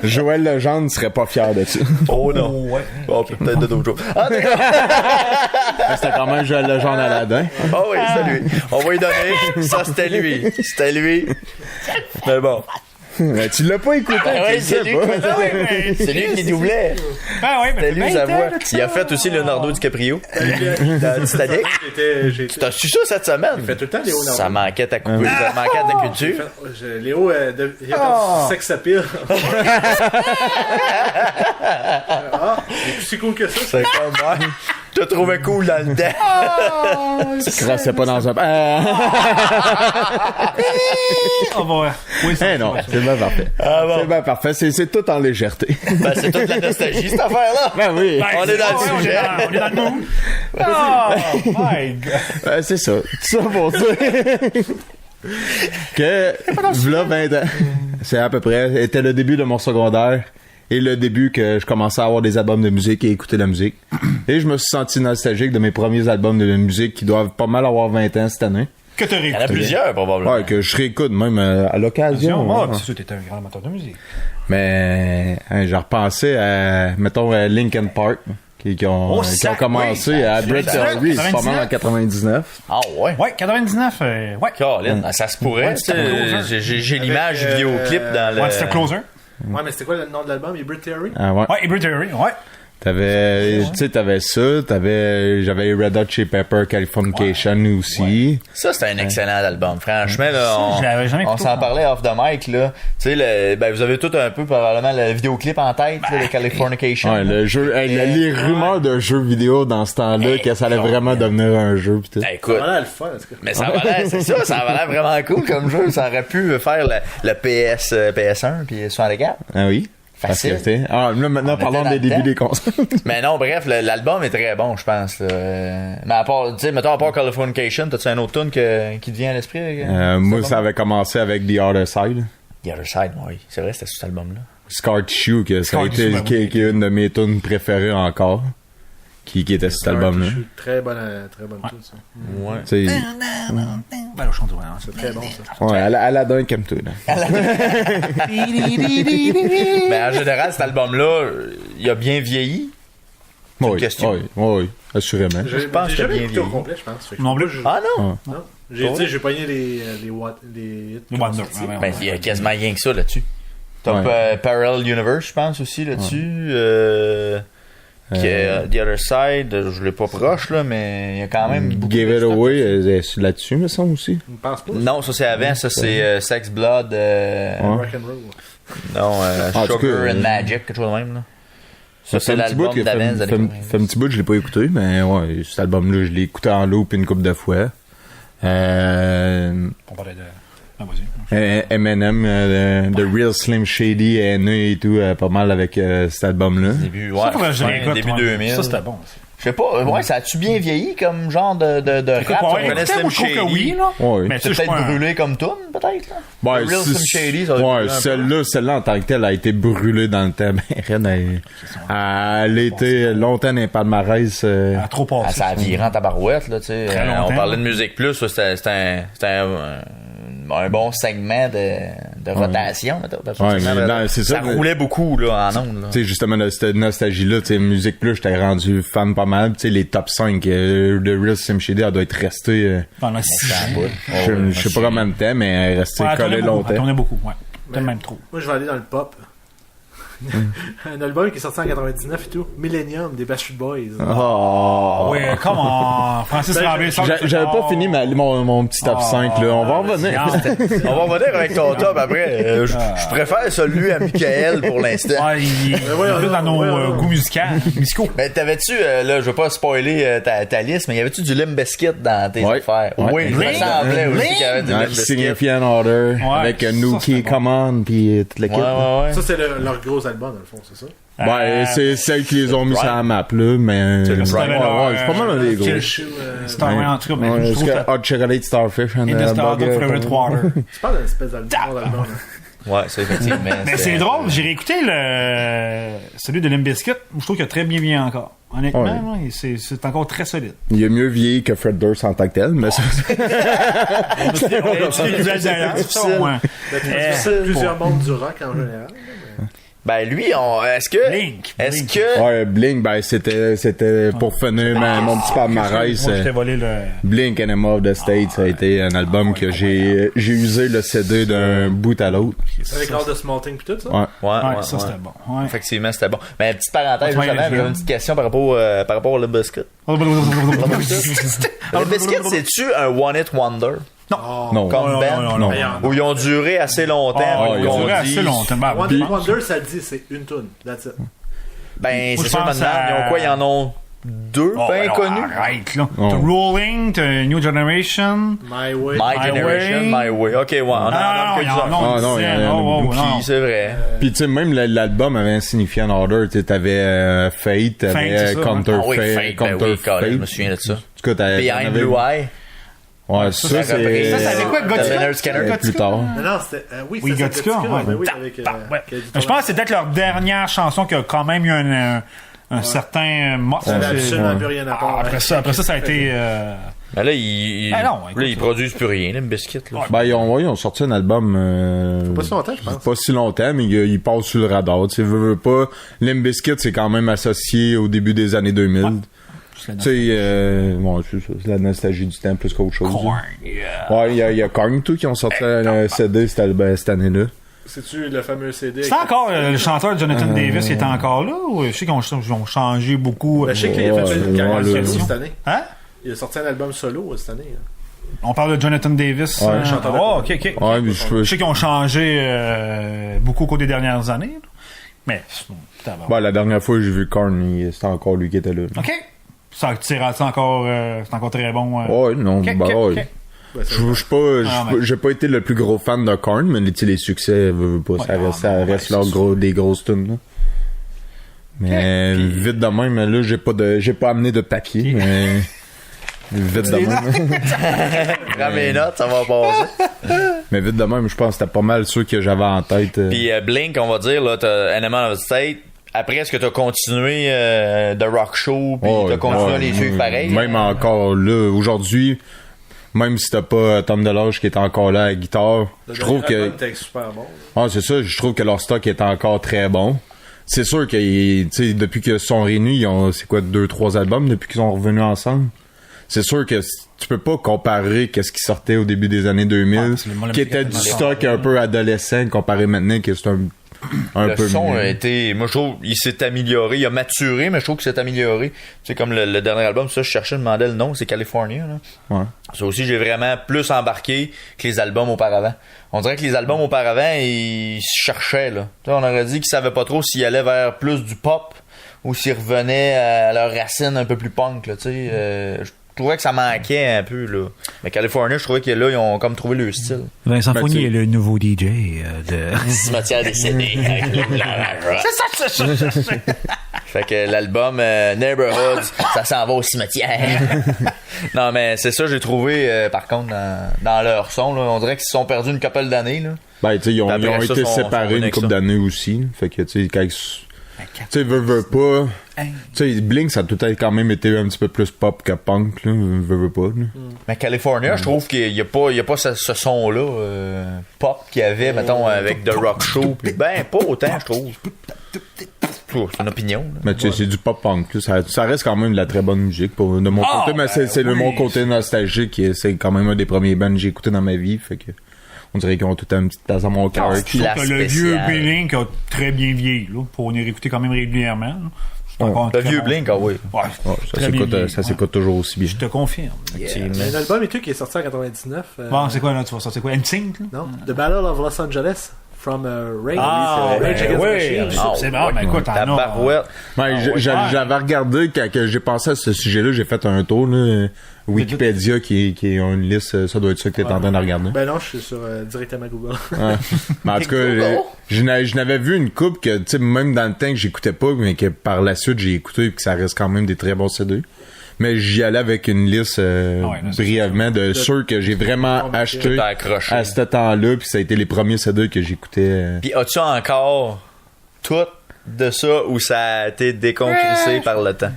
Joël Legendre ne serait pas fier de ça. Oh non. Ouais. Bon, peut-être de d'autres choses. Ah, d'accord. C'était quand même Joël Legendre Aladin. Oh oui, c'était lui. On va lui donner. Ça, c'était lui. C'était lui. Mais bon. Mais tu l'as pas écouté, ouais, c'est lui, c'est lui qui doublait. Ah ouais, mais c'était lui, sa voix. Il a fait aussi Leonardo DiCaprio dans Titanic. Tu t'as su ça cette semaine? Il fait tout le temps Léo. Ça manquait ta coupe, ça manquait ta culture. Léo, il a perdu sex appeal. Il est plus si cool que ça. C'est comme moi. Je te trouvais cool dans le dent. Tu crassais pas dans un... On va voir. Oui, c'est non, c'est bien parfait. C'est bien parfait. C'est tout en légèreté. Ben, c'est toute la nostalgie, cette affaire-là. Ben oui. On est dans le sujet. On est dans le mood. Oh my God. C'est ça. Tout ça pour dire que, v'là 20 ans, c'est à peu près, était le début de mon secondaire. Et le début que je commençais à avoir des albums de musique et écouter de la musique. Et je me suis senti nostalgique de mes premiers albums de musique qui doivent pas mal avoir 20 ans cette année. Que t'as réécouté? Il y en a plusieurs, probablement. Ouais, que je réécoute même à l'occasion. Moi, c'est sûr, t'es un grand amateur de musique. Mais j'ai repensé à, mettons, Linkin Park, qui ont commencé à Breakthrough Reese, pas mal en 99. Ah ouais? Ouais, 99, ouais. Colin, ça se pourrait. J'ai l'image du vidéoclip dans le... Ouais, c'était Closer. Ouais, mais c'était quoi le nom de l'album? Hybrid Theory? Ouais. Ouais, Hybrid Theory, ouais. T'avais ça, j'avais Red Hot Chili Pepper, Californication aussi. Ça, c'était un excellent album. Franchement, là, on s'en parlait off the mic, là. Tu sais, vous avez tout un peu, probablement, le vidéoclip en tête, là, le Californication. Ouais, le jeu, les rumeurs de jeux vidéo dans ce temps-là, que ça allait vraiment devenir un jeu, pis tout. Écoute. Ça va l'air le fun, en tout cas. Mais ça va l'air, c'est ça, ça va l'air vraiment cool comme jeu. Ça aurait pu faire le PS1 puis 64. Ah oui? Facile. Là, maintenant, parlons des débuts des consoles. Mais non, bref, l'album est très bon, je pense. Mais à part, tu sais, mettons, à part Californication, t'as-tu un autre tune qui te vient à l'esprit? Moi, ça avait commencé avec The Other Side. The Other Side, oui. C'est vrai, c'était cet album-là. Scar Tissue, qui est une de mes tunes préférées encore. Qui était cet album-là. Très bonne tune, ça. Ouais. C'est très bon, ça. Ouais, Aladin, calme-toi, là. Mais en général, cet album-là, il a bien vieilli. Oui, assurément. Je pense qu'il a bien vieilli. Au complet, je pense. Non plus. Ah non? Non. J'ai pogné les Wonder. Ben, il y a quasiment rien que ça là-dessus. T'as Parallel Universe, je pense, aussi là-dessus. The Other Side, je l'ai pas proche, là, mais il y a quand même beaucoup Give It Away, c'est là-dessus, me semble aussi. Je pense pas. Non, ça c'est avant, ça c'est Sex Blood. Rock'n'Roll. Non, Sugar and Magic, quelque chose de même, là. Ça, c'est l'album d'avant. Fait un petit bout, je l'ai pas écouté, mais ouais, cet album-là, je l'ai écouté en loop une couple de fois. On parlait de... Ah, vas-y. Eminem, The Real Slim Shady est né et tout, pas mal avec cet album-là. Début, Ça, faudrait que je réécoute, début moi. 2000. Ça, c'était bon aussi. Je sais pas, ouais, ça a-tu bien vieilli comme genre de Écoute, rap? ouais, On connaît écoutez, Slim moi, je trouve que Shady. oui, là. Ouais. Mais C'est ça, je suis peut-être pas un- brûlé comme tune, peut-être, là? Ouais, The Real Slim Shady, ça va ouais, brûler un peu. celle-là en tant que telle a été brûlée dans le temps. Elle a été longtemps dans les palmarès. Elle a trop passé. Ah, ça a viré en tabarouette, là, tu sais. Très longtemps. On parlait de Musique Plus, ça, c'était un bon segment de rotation, mettons. Ouais, mais non, c'est ça ça, roulait beaucoup, là, en ondes, là. Tu sais, justement, de cette nostalgie-là, tu sais, Musique Plus, j'étais rendu fan pas mal. Tu sais, les top 5 de Real Slim Shady, elle doit être restée, Pendant 6 ans. je sais pas combien de temps, mais elle est restée Ouais, elle collée tournait beaucoup, elle longtemps. tournait beaucoup, ouais. Peut-être Mais- même trop. Moi, je vais aller dans le pop. Un album qui est sorti en 99 et tout. Millennium des Backstreet Boys. Oh. Oui, comment? Francis Ben, Tremblay, ça, J'avais pas fini mon petit top 5, là. On va en revenir. On va revenir avec ton top après. Je préfère celui à Michael pour l'instant. Ouais, il est voyons plus dans donc, nos voyons donc. goûts musicaux. Ben, t'avais-tu, là, je veux pas spoiler ta liste, mais y avait-tu du Limp Bizkit dans tes Ouais. affaires? Ouais. Oui, je me Limp? semblais aussi Limp? qu'il y avait du Ouais, Limp Bizkit. Significant Order, Ouais, avec ça, Nuki, c'était bon. Come On, pis toute l'équipe. Ouais. Ça, c'est leur gros album, dans le fond, c'est ça? Ouais, c'est celle qui les ont mis sur la map, là, mais... C'est le ouais, Prime. ouais, c'est pas mal un des gros. Kill Shoe, C'est un, en tout cas, mais Ouais, je trouve jusqu'à que Hot Chocolate Starfish and In the Star of Favorite Water. c'est pas une espèce d'album. Hein. Ouais, c'est effectivement. Mais c'est drôle, j'ai réécouté celui de Limp Bizkit, je trouve qu'il a très bien vieilli encore. Honnêtement, Ouais. là, c'est encore très solide. Il a mieux vieilli que Fred Durst en tant que tel, mais ça... Tu les visuels derrière, c'est ça, au moins. Ben, tu as plusieurs mondes du rock en général. Ben, lui, est-ce que. Blink. Est-ce que. Ouais, Blink, ben, c'était pour finir mon petit palmarès. Moi, je t'ai volé le... Blink Enema of the State, ça a été un album que j'ai usé le CD d'un bout à l'autre. Avec All the Small Things pis tout ça. Ouais. Ouais, ça, c'était bon. Ouais. Effectivement, c'était bon. Mais petite parenthèse, Ouais, justement, je- j'avais une petite question par rapport au Limp Bizkit. Limp Bizkit, c'est-tu un one-hit wonder? Non. Comme non, band? non, non, Où ils ont duré assez longtemps. Ah, où ils ont duré dit- assez longtemps. Ben, One puis- Hit Wonder, ça le dit, c'est une tune. That's it. Ben, Moi, c'est je ça, pense maintenant. à- Ils ont quoi? Ils en ont deux, Oh, bien ben non, connus. Arrête, là. Oh. T'as Rolling, t'as New Generation. My Way. My Generation, My Way. Ok, ouais. On en a Ah, non, il y en a Ah, non, il y en a Dookie, non. c'est vrai. Puis tu sais, même l'album avait un signifiant order. Tu sais, t'avais Fate, c'est t'avais ça, Counterfeit. Ah oui, Fate, ben oui, Counterfeit. je me souviens de ça. En tout cas, t'en Behind avais- Blue Eye. Ouais, ça, ça repris. Ça, Ça, c'est quoi, Gothica? Leonard Skinner. plus tard. Non, non, c'était. Oui, Oui, c'était Gothica, Gothica. ouais. Ben oui, avec. Ouais. qui a dit Mais je pense que c'est peut-être leur dernière chanson qui a quand même eu un certain mot. Ça n'avait C'est- absolument plus rien à voir. Après ça, ça a été... Mais là, ils écoute, là, ils produisent plus rien, les Biscuits. Là. Ben, ils ont sorti un album. Pas si longtemps, je pense. Pas si longtemps, mais il passe sur le radar. Tu sais, veux pas. Limp Bizkit, c'est quand même associé au début des années 2000. Tu sais, bon, c'est ça, c'est la nostalgie du temps plus qu'autre chose. Korn, Ouais, il y a Korn, tout, qui ont sorti un CD cette année-là. C'est-tu le fameux CD? C'est encore le chanteur Jonathan Davis qui est encore là ou je sais qu'ils ont changé beaucoup. Ben, je sais qu'il a fait une carrière ouais, solo là. cette année. Hein? Il a sorti un album solo cette année. On parle de Jonathan Davis. Ouais, chanteur de- Oh, ok. Ouais, mais Je sais qu'ils ont changé beaucoup au cours des dernières années. là. Mais, Bon, la dernière fois que j'ai vu Korn, c'était encore lui qui était là. ok. Ça c'est encore très bon. Ouais, non, Ok, bah ok, ouais. ok. Ben, c'est- Je suis pas, j'ai pas été le plus gros fan de Korn, mais tu sais, les succès, veux pas, ça reste leur des grosses tunes, là. Mais vite de même, là, j'ai pas amené de papier, mais vite de même. Prends mes notes, ça va passer. Mais vite de même, je pense que c'était pas mal ceux que j'avais en tête. Puis Blink, on va dire, là, t'as Enema of the State. Après, est-ce que t'as continué The Rock Show, puis t'as continué à les suivre pareil? Même encore là, aujourd'hui, même si t'as pas Tom Delage qui est encore là à la guitare, je trouve que... C'était super bon. Ah, c'est ça, je trouve que leur stock est encore très bon. C'est sûr que, tu sais, depuis qu'ils sont réunis, ils ont, c'est quoi, 2-3 albums depuis qu'ils sont revenus ensemble. C'est sûr que tu peux pas comparer qu'est-ce qui sortait au début des années 2000, qui était du stock un peu adolescent, comparé maintenant que c'est un Le peu son mieux. a été, moi je trouve, il s'est amélioré, il a maturé, mais je trouve qu'il s'est amélioré. C'est comme le dernier album, ça je cherchais, je demandais le nom, c'est California, là. Ouais. Ça aussi, j'ai vraiment plus embarqué que les albums auparavant. On dirait que les albums auparavant, ils se cherchaient, là. Tu sais, on aurait dit qu'ils savaient pas trop s'ils allaient vers plus du pop ou s'ils revenaient à leurs racines un peu plus punk, là, tu sais. trouvais que ça manquait un peu, là. Mais California, je trouvais que là, ils ont comme trouvé le style. Vincent Fournier est le nouveau DJ de... Cimetière décédé. C'est ça. Fait que l'album Neighborhoods, ça s'en va au cimetière. Non, mais c'est ça, j'ai trouvé, par contre, dans leur son, là, on dirait qu'ils se sont perdus une couple d'années, là. Ben, tu sais, ils ont été séparés une couple d'années aussi. Fait que, tu sais, quand tu sais, veux pas. Tu sais, Blink, ça a tout quand même été un petit peu plus pop que punk, là. Veux pas, là. Mais California, je trouve qu'il y a pas ce son-là, pop qu'il y avait, mettons, avec The Rock Show. Pis ben, pas autant, je trouve. C'est une opinion. Là. Mais tu sais, c'est du pop punk. Ça reste quand même de la très bonne musique de mon côté, mais c'est mon côté nostalgique. C'est quand même un des premiers bands que j'ai écouté dans ma vie. Fait que on dirait qu'ils ont tout une petite place dans mon cœur. Le vieux Blink a très bien vieilli, là, pour venir écouter quand même régulièrement. Le vieux Blink, oui. Ça s'écoute toujours aussi bien. Je te confirme. Il y a un album et tout qui est sorti en 99. Bon, c'est quoi là? Tu vas sortir quoi? NSYNC? Non, The Battle of Los Angeles. From Rage. Rage Against the Machine. C'est bon, mais écoute, la barouette. J'avais regardé quand j'ai pensé à ce sujet-là, j'ai fait un tour, là, Wikipédia qui a une liste, ça doit être ça que t'es en train de regarder. Ben non, je suis sur directement Google. Mais en tout cas, je n'avais vu une couple que, tu sais, même dans le temps que j'écoutais pas, mais que par la suite j'ai écouté et que ça reste quand même des très bons CD. Mais j'y allais avec une liste brièvement de ceux que j'ai vraiment acheté à ce temps-là, puis ça a été les premiers CD que j'écoutais. Puis as-tu encore tout de ça ou ça a été déconcrissé par le temps?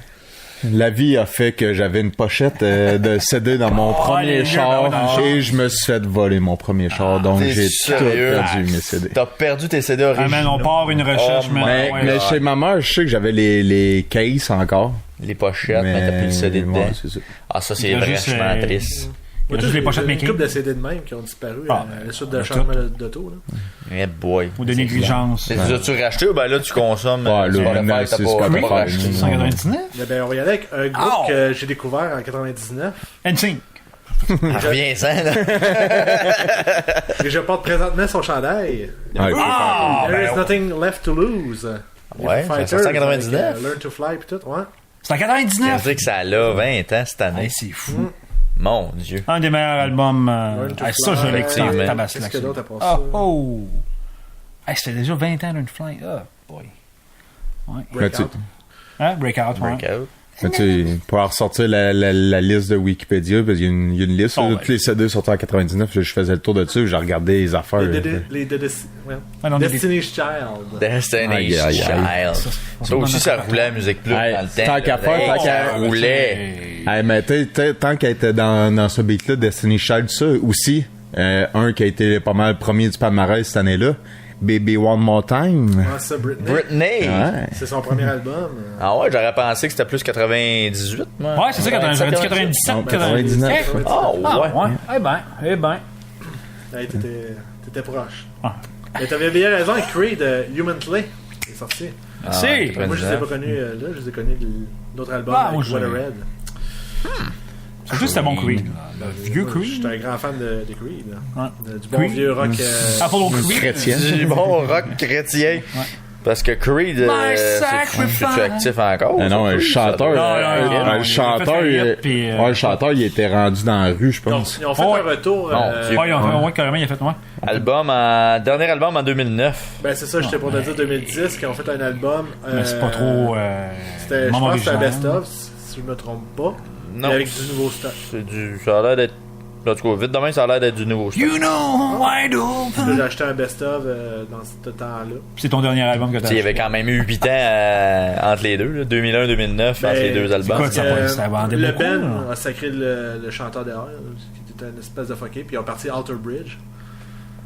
La vie a fait que j'avais une pochette de CD dans mon premier char et je me suis fait voler mon premier char, donc j'ai tout perdu mes CD. T'as perdu tes CD originaux? Ah, man, on part une recherche, mais chez ma mère, je sais que j'avais les cases encore. Les pochettes, mais t'as plus le CD dedans. Ouais, c'est ça. Ah, ça, c'est vachement triste. Il y a juste les pochettes une couple de CD de même qui ont disparu à la suite d'un changement d'auto. Eh boy. Ou de négligence. Les as-tu racheté ou ben là tu consommes? Là, c'est ce pas racheté. 199? Ben on va y aller avec un groupe que j'ai découvert en 99. NSYNC. Reviens-en, là. Et je porte présentement son chandail. There is nothing left to lose. Ouais, c'est 199. Learn to Fly pis tout, ouais. C'est en 99. Je veux dire que ça a 20 ans cette année. C'est fou. Mon Dieu. Un des meilleurs albums. Ça, je l'ai écouté en Qu'est-ce que d'autre après ça? C'était déjà 20 ans d'une fly. Oh, boy. Ouais. Breakout. Breakout. Mais tu sais, pour ressortir la liste de Wikipédia, parce qu'il y a une liste, tous les CD sortis en 99, je faisais le tour de dessus, j'ai regardé les affaires. Destiny's Child. Destiny's Child. Ça aussi, ça roulait la musique plus dans le temps. Tant qu'à faire, ça roulait. Mais tant qu'elle était dans ce beat-là, Destiny's Child, ça aussi, un qui a été pas mal premier du palmarès cette année-là. Baby One More Time. Ah, ça, Britney. Ouais. C'est son premier album. Ah ouais, j'aurais pensé que c'était plus 98, moi. Ouais, c'est ça, 97, 99. Ah ouais. Eh ben. Hey, t'étais proche. Mais t'avais bien raison, Creed, Human Clay, est sorti. Si. Moi, je les ai pas connus là, je les ai connus d'autres albums avec What a Red. C'est juste c'était bon Creed. Le vieux Creed. J'étais un grand fan de Creed. Du bon Creed. vieux rock chrétien. Du bon rock chrétien. Parce que Creed, c'est actif encore. Non, le chanteur, il était rendu dans la rue, je pense. Ils ont fait un retour. Carrément, il a fait moi. Dernier album en 2009. Ben c'est ça, j'étais pour te dire 2010, qui ont fait un album. Mais c'est pas trop. Je pense que c'était un best-of, si je me trompe pas. Non. Avec du nouveau stock. Ça a l'air d'être. En tout cas, vite demain, ça a l'air d'être du nouveau stock. You know, wide open. J'ai acheté un best-of dans ce temps-là. C'est ton dernier album que t'as acheté. Il y avait quand même eu 8 ans entre les deux, 2001-2009, entre les deux albums. Le Ben a sacré le chanteur derrière, qui était une espèce de fucké, puis ils ont parti Alter Bridge.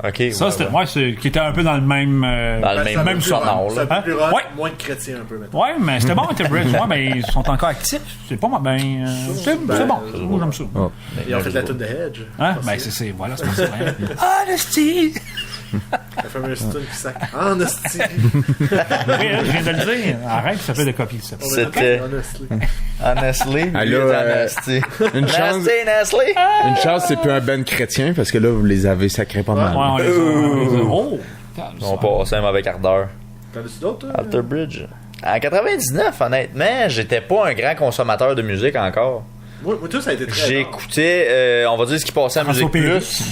Ok. Ça, c'était moi, qui était un peu dans le même. Dans le même sonore. C'est un peu plus rock, moins de chrétien un peu maintenant. Ouais, mais c'était bon, Alter Bridge. Ouais, ben, ils sont encore actifs. C'est pas moi, ben. C'est bon. Moi, j'aime ça. Ils ont fait la tune de Hedge. Hein? Ben, c'est. Voilà, c'est pas ça. Honesty! La fameuse tune qui sac. Honesty! Je viens de le dire. Arrête, ça fait de copier ça. C'était. Honestly. Honesty. Une chance, c'est plus un ben chrétien, parce que là, vous les avez sacrés pas mal. On passe un mauvais quart d'heure. T'en as-tu d'autres, toi? Alter Bridge. En 99, honnêtement, j'étais pas un grand consommateur de musique encore. Moi, tout ça a été très J'écoutais, on va dire ce qui passait à Musique Plus.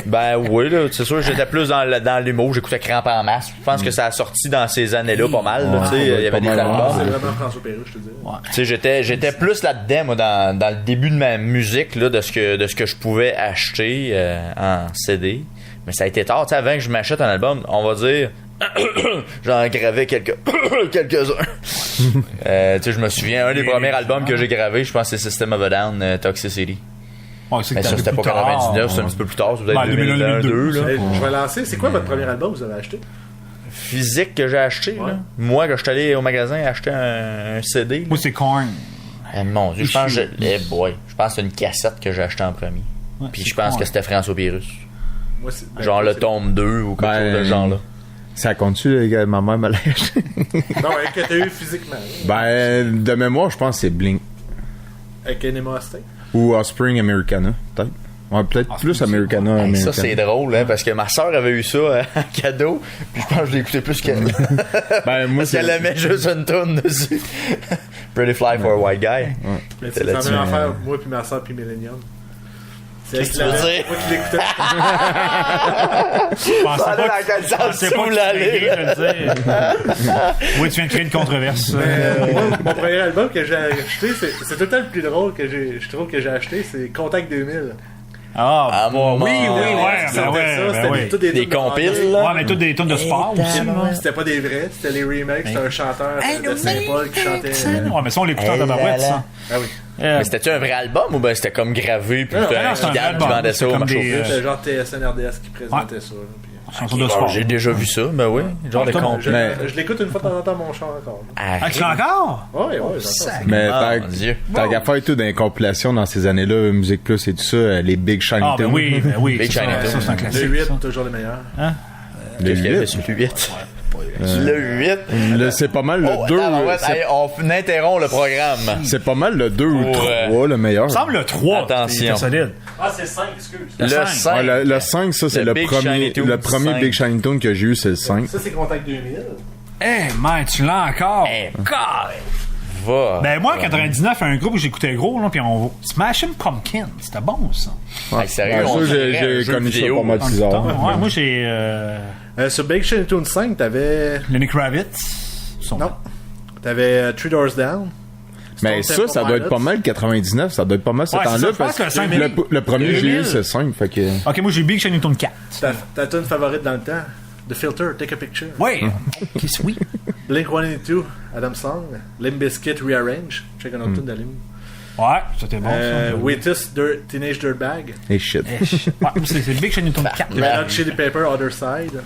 Ben oui, là, c'est sûr, j'étais plus dans l'humour. J'écoutais Cramp en masse. Je pense que ça a sorti dans ces années-là pas mal. Tu sais, il y avait des albums. C'est vraiment François Pérusse, je te dis. Tu sais, j'étais plus là-dedans, moi, dans le début de ma musique, là, de ce que je pouvais acheter en CD. Mais ça a été tard, tu sais, avant que je m'achète un album, on va dire. J'en gravais quelques-uns. Tu sais, je me souviens, un des premiers albums que j'ai gravé, je pense que c'est System of a Down, Toxicity. Ouais, Mais ça, c'était pas 99, c'est un petit peu plus tard, c'est peut-être 2002. Là. Je vais lancer. C'est quoi votre premier album que vous avez acheté? Physique que j'ai acheté, là. Moi, quand je suis allé au magasin acheter un CD. Moi, c'est Korn. Mon Dieu, je pense que c'est une cassette que j'ai acheté en premier. Puis je pense que c'était François Pérusse. Genre le tome 2 ou quelque chose de genre là. Ça compte-tu, ma mère me l'a acheté? Non, que t'as eu physiquement. Ben, de mémoire, je pense que c'est Blink. Avec Enema State. Ou Offspring Americana, peut-être. Ouais, peut-être plus Americana. Hey, Americana. ça, c'est drôle, hein, parce que ma soeur avait eu ça en cadeau, puis je pense que je l'ai écouté plus qu'elle. Ben, moi, parce qu'elle aimait juste une tonne dessus. Pretty Fly for a White Guy. Ouais. Mais c'est la même affaire, moi puis ma soeur puis Millennium. Qu'est-ce que tu veux dire? Moi qui l'écoutais. Je pensais pas que tu oui, tu viens de créer une controverse. Moi, mon premier album que j'ai acheté, c'est tout le temps le plus drôle que je trouve que j'ai acheté, c'est Contact 2000. Moi, oui, c'était des compiles, là. Ouais, mais toutes des tonnes de sport aussi. C'était pas des vrais, c'était les remakes, c'était un chanteur de Saint-Paul qui chantait. Ouais, mais ça, on l'écoutait en tabarouette, ça. Ah oui. Mais c'était-tu un vrai album ou ben c'était comme gravé puis c'était un kidam qui vendait ça au marché aux puces? C'était genre TSN RDS qui présentait ça. Chanson de sport. J'ai déjà vu ça, ben oui. Genre de compte. Je l'écoute une fois de temps en temps mon char encore. Tu l'as encore? Oui, j'entends. Mais t'as qu'à faire tout dans les compilations dans ces années-là, Musique Plus et tout ça, les Big Shiny Ah, ben oui, ben oui. Big Shiny Ça, c'est un classique. Les 8, toujours les meilleurs. Le 8. Sur le 8. Le 8. C'est pas mal le 2. On interrompt le programme. C'est pas mal le 2 ou 3 le meilleur. Il semble le 3. Attention. C'est solide. Ah, c'est 5, excuse. Le 5. Le 5, ça, c'est le premier Big Shiny Tune que j'ai eu, c'est le 5. Ça, c'est Contact 2000. Eh, man, tu l'as encore. Ben moi, en 99, un groupe où j'écoutais gros, là, puis on Smashing Pumpkins, c'était bon, ça. Ouais, sérieux, j'ai connu ça pas mal bizarre. Ouais, moi, j'ai... Sur Big Shiny Tune 5, t'avais... Lenny Kravitz. Non. T'avais Three Doors Down. Mais ça doit être pas mal 99, ça doit être pas mal ce temps-là, parce que le premier j'ai eu, c'est 5, fait que... Ok, moi, j'ai Big Shiny Tune 4. Ta tune favorite dans le temps? The Filter, Take a Picture. Ouais. Ok, oui. Blink-182, Adam Song. Limp Bizkit, Rearrange. Check un autre tune de Limp. Ouais, c'était bon. Waitus, Teenage Dirtbag. Et shit. Ouais, c'est Big Shiny Tune 4. Red Hot Chili Pepper, Other Side.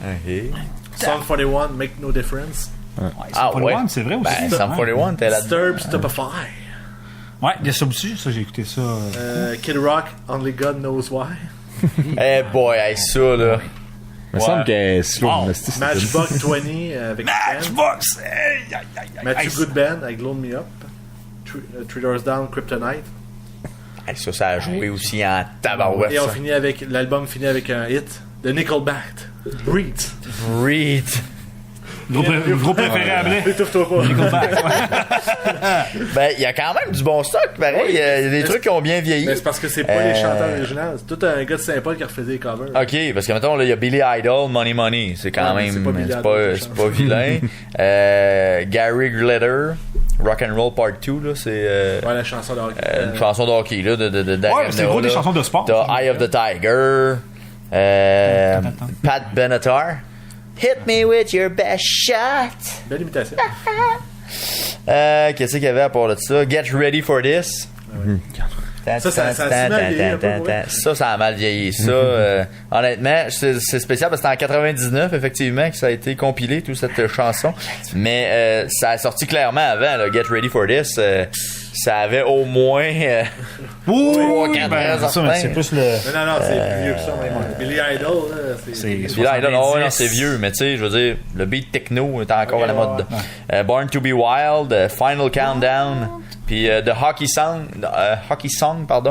Song 41, Make No Difference. ouais. C'est vrai aussi. Ben, Sum 41, t'es là. Disturb, Stupefy. Ouais, il y a ça aussi, ça, j'ai écouté ça. Kid Rock, Only God Knows Why. Eh boy, ça là. Il me semble que c'est slow. Matchbox 20 avec Matchbox! Matthew Good Band avec Load Me Up. Three Doors Down, Kryptonite. Ça a joué aussi en tabarouette. Et on finit avec l'album finit avec un hit de Nickelback, Breathe. Gros préféré à Blé. Étouffe-toi pas. Ben, il y a quand même du bon stock, pareil. Il y a des trucs qui ont bien vieilli. Mais c'est parce que c'est pas les chanteurs originaux. C'est tout un gars de Saint-Paul qui refaisait des covers. Ok, parce que mettons, là, il y a Billy Idol, Money Money. C'est quand même. C'est pas vilain. Gary Glitter, Rock'n'Roll Part 2, là, c'est. Ouais, la chanson de hockey. Une chanson de hockey, là, ouais, c'est gros des chansons de sport. T'as Eye of the Tiger, Pat Benatar. Hit me with your best shot. Belle imitation. Qu'est-ce qu'il y avait à part de ça? Get ready for this. Ça a mal vieilli. Ça a mal vieilli. Ça, honnêtement, c'est spécial parce que c'était en 99, effectivement, que ça a été compilé, toute cette chanson. Mais ça a sorti clairement avant, là, Get ready for this. Ça avait au moins 3-4 ans. C'est plus le... Non, c'est plus vieux que ça. Billy Idol, là, c'est... Billy Idol, non, c'est vieux, mais tu sais, je veux dire, le beat techno est encore à la mode. Born to be Wild, Final Countdown, puis The Hockey Song,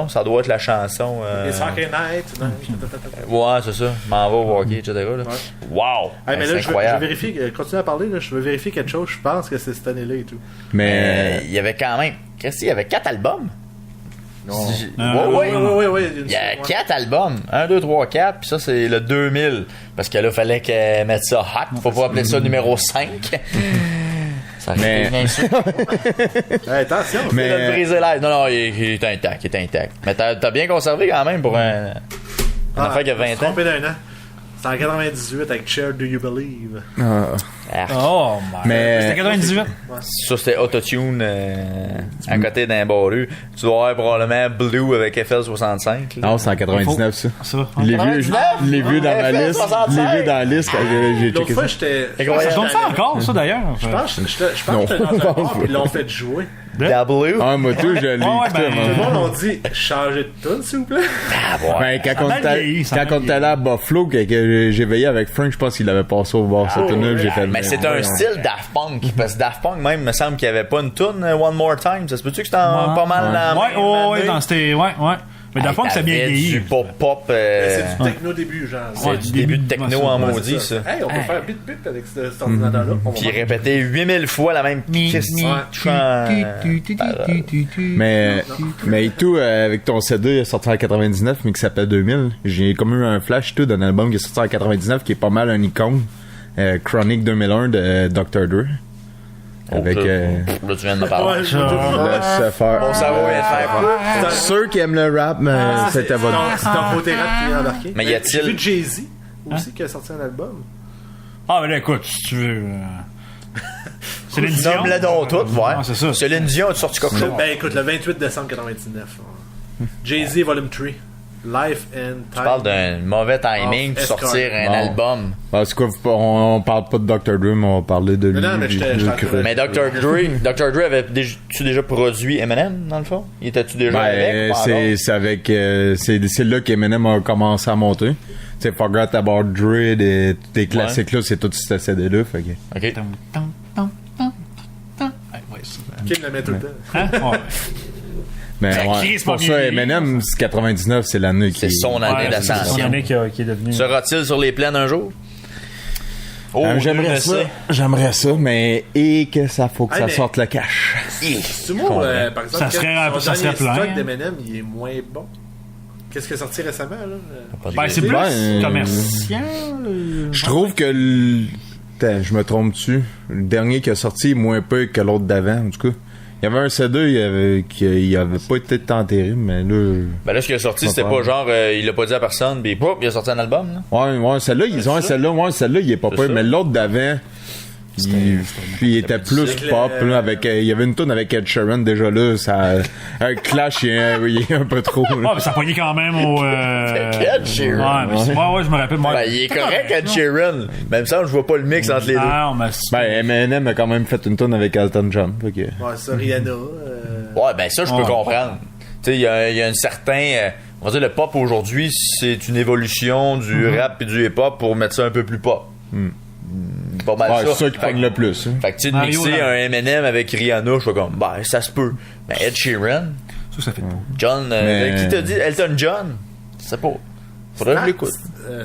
ça doit être la chanson... It's Hockey Night. Ouais, c'est ça. M'en va au hockey, etc. Là. Wow! Hey, mais là, c'est incroyable. Je vais vérifier, continue à parler, là, je veux vérifier quelque chose, je pense que c'est cette année-là et tout. Mais il y avait quand même... Qu'est-ce qu'il y avait 4 albums? Oui. Il y a 4 albums. 1, 2, 3, 4. Puis ça, c'est le 2000. Parce que là, il fallait qu'elle mette ça hot. Faut pas appeler ça numéro 5. Ça Mais... attention. Mais le briser l'air. Non, il est intact. Mais t'as bien conservé quand même pour un affaire qui a 20 ans. Trompé d'un an. C'est en 98 avec Cher Do You Believe. Oh, mais... C'était 98. Ça, c'était Autotune à côté d'un barru. Tu dois avoir probablement Blue avec FL65. Non, c'est en 99, ça. Je l'ai vu dans ma liste. Je l'ai vu dans la liste quand j'ai L'autre checké fois, ça. Ça tombe ça encore, ça, d'ailleurs. Je pense que j'étais dans un bar et ils l'ont fait jouer. W. Ah, moi, tout, je l'ai écouté, Tout le moi. monde a dit changez de tune, s'il vous plaît. Ben, quand on était allé à Buffalo, que j'ai veillé avec Frank, je pense qu'il avait passé au bar cette tune-là. J'ai fait. Mais c'est un style Daft Punk. Parce que Daft Punk, même, me semble qu'il n'y avait pas une tune One More Time. Ça se peut-tu que c'était pas mal Ouais, dans c'était. Ouais. Mais Daft Punk, c'est bien vieilli. Du pop-pop. C'est du techno début, genre. C'est du début de techno en maudit, ça. Hey, on peut faire bit avec cet ordinateur-là. Puis répéter 8000 fois la même question. Mais tout, avec ton CD, il est sorti en 99, mais qui s'appelle 2000. J'ai comme eu un flash tout d'un album qui est sorti en 99, qui est pas mal un icône. Chronic 2001 de Dr. Dre. Avec Là, tu viens de me parler. laisse faire. Mon cerveau vient de faire. Ceux qui aiment le rap, mais c'était votre. C'est ton côté rap qui est embarqué. Mais y a-t-il- J'ai vu Jay-Z aussi qui a sorti un album. Ah, mais là, écoute, si tu veux. Céline Dion. Nomme-le donc tout, ouais. C'est ça. Céline Dion, as-tu sorti quelque chose? Ben écoute, le 28 décembre 99. Jay-Z Volume 3. Life and Time. Tu parles d'un mauvais timing pour sortir un album. Parce qu'on parle pas de Dr. Dre, mais on va parler de lui. Non, mais Mais Dr. Dre avait-tu déjà produit Eminem, dans le fond? Il était-tu déjà avec? C'est avec... c'est là qu'Eminem a commencé à monter. Tu sais, Forgot About Dre, des classiques-là, c'est tout ce CD-là. Fait que... OK. Qui le met tout le temps. Hein? Ouais. Mais Ben, ouais, Chris, pour pas ça, bien Eminem, c'est 99, c'est l'année qui... C'est son année Ouais, c'est son d'ascension. année qui est devenu. Sera-t-il sur les plaines un jour? Oh, j'aimerais ça, mais que ça faut que Hey, ça mais- sorte le cash. C'est moi, par exemple, Ça serait plein. stock d'Eminem, il est moins bon. Qu'est-ce qui est sorti récemment, là? Ben, c'est plus commercial. Je trouve que Attends, je me trompe dessus. Le dernier qui a sorti est moins peu que l'autre d'avant, en tout cas. Il y avait un CD qui avait pas été tant terrible, mais là... Ben là, ce qui est sorti, c'était pas genre, il l'a pas dit à personne, pis pouf, il a sorti un album, là. Ouais, celle-là, ils ont celle-là, il est pas peu, mais l'autre d'avant, il était plus pop, là, avec, il y avait une tune avec Ed Sheeran, déjà là, ça, un clash, il est un peu trop, là. Ah, mais ça pognait quand même au. Ed Sheeran. Ouais, je me rappelle. Ben, il est correct, Ed Sheeran. Même ça, je vois pas le mix entre les deux. Non, mais. Ben, Eminem a quand même fait une tune avec Elton John, fait que... Ouais, ça, Rihanna. Ouais, ben ça, je peux comprendre. Tu sais, il y a un certain... on va dire, le pop aujourd'hui, c'est une évolution du rap et du hip-hop pour mettre ça un peu plus pop. Pas mal Ouais, c'est ça qui pogne le plus, hein. Fait que tu sais, de Mario, mixer là. un Eminem avec Rihanna, je suis comme, ben, ça se peut. Mais Ed Sheeran, Ça fait pas. John, Mais- qui t'a dit Elton John? Je sais pas. Faudrait que je l'écoute.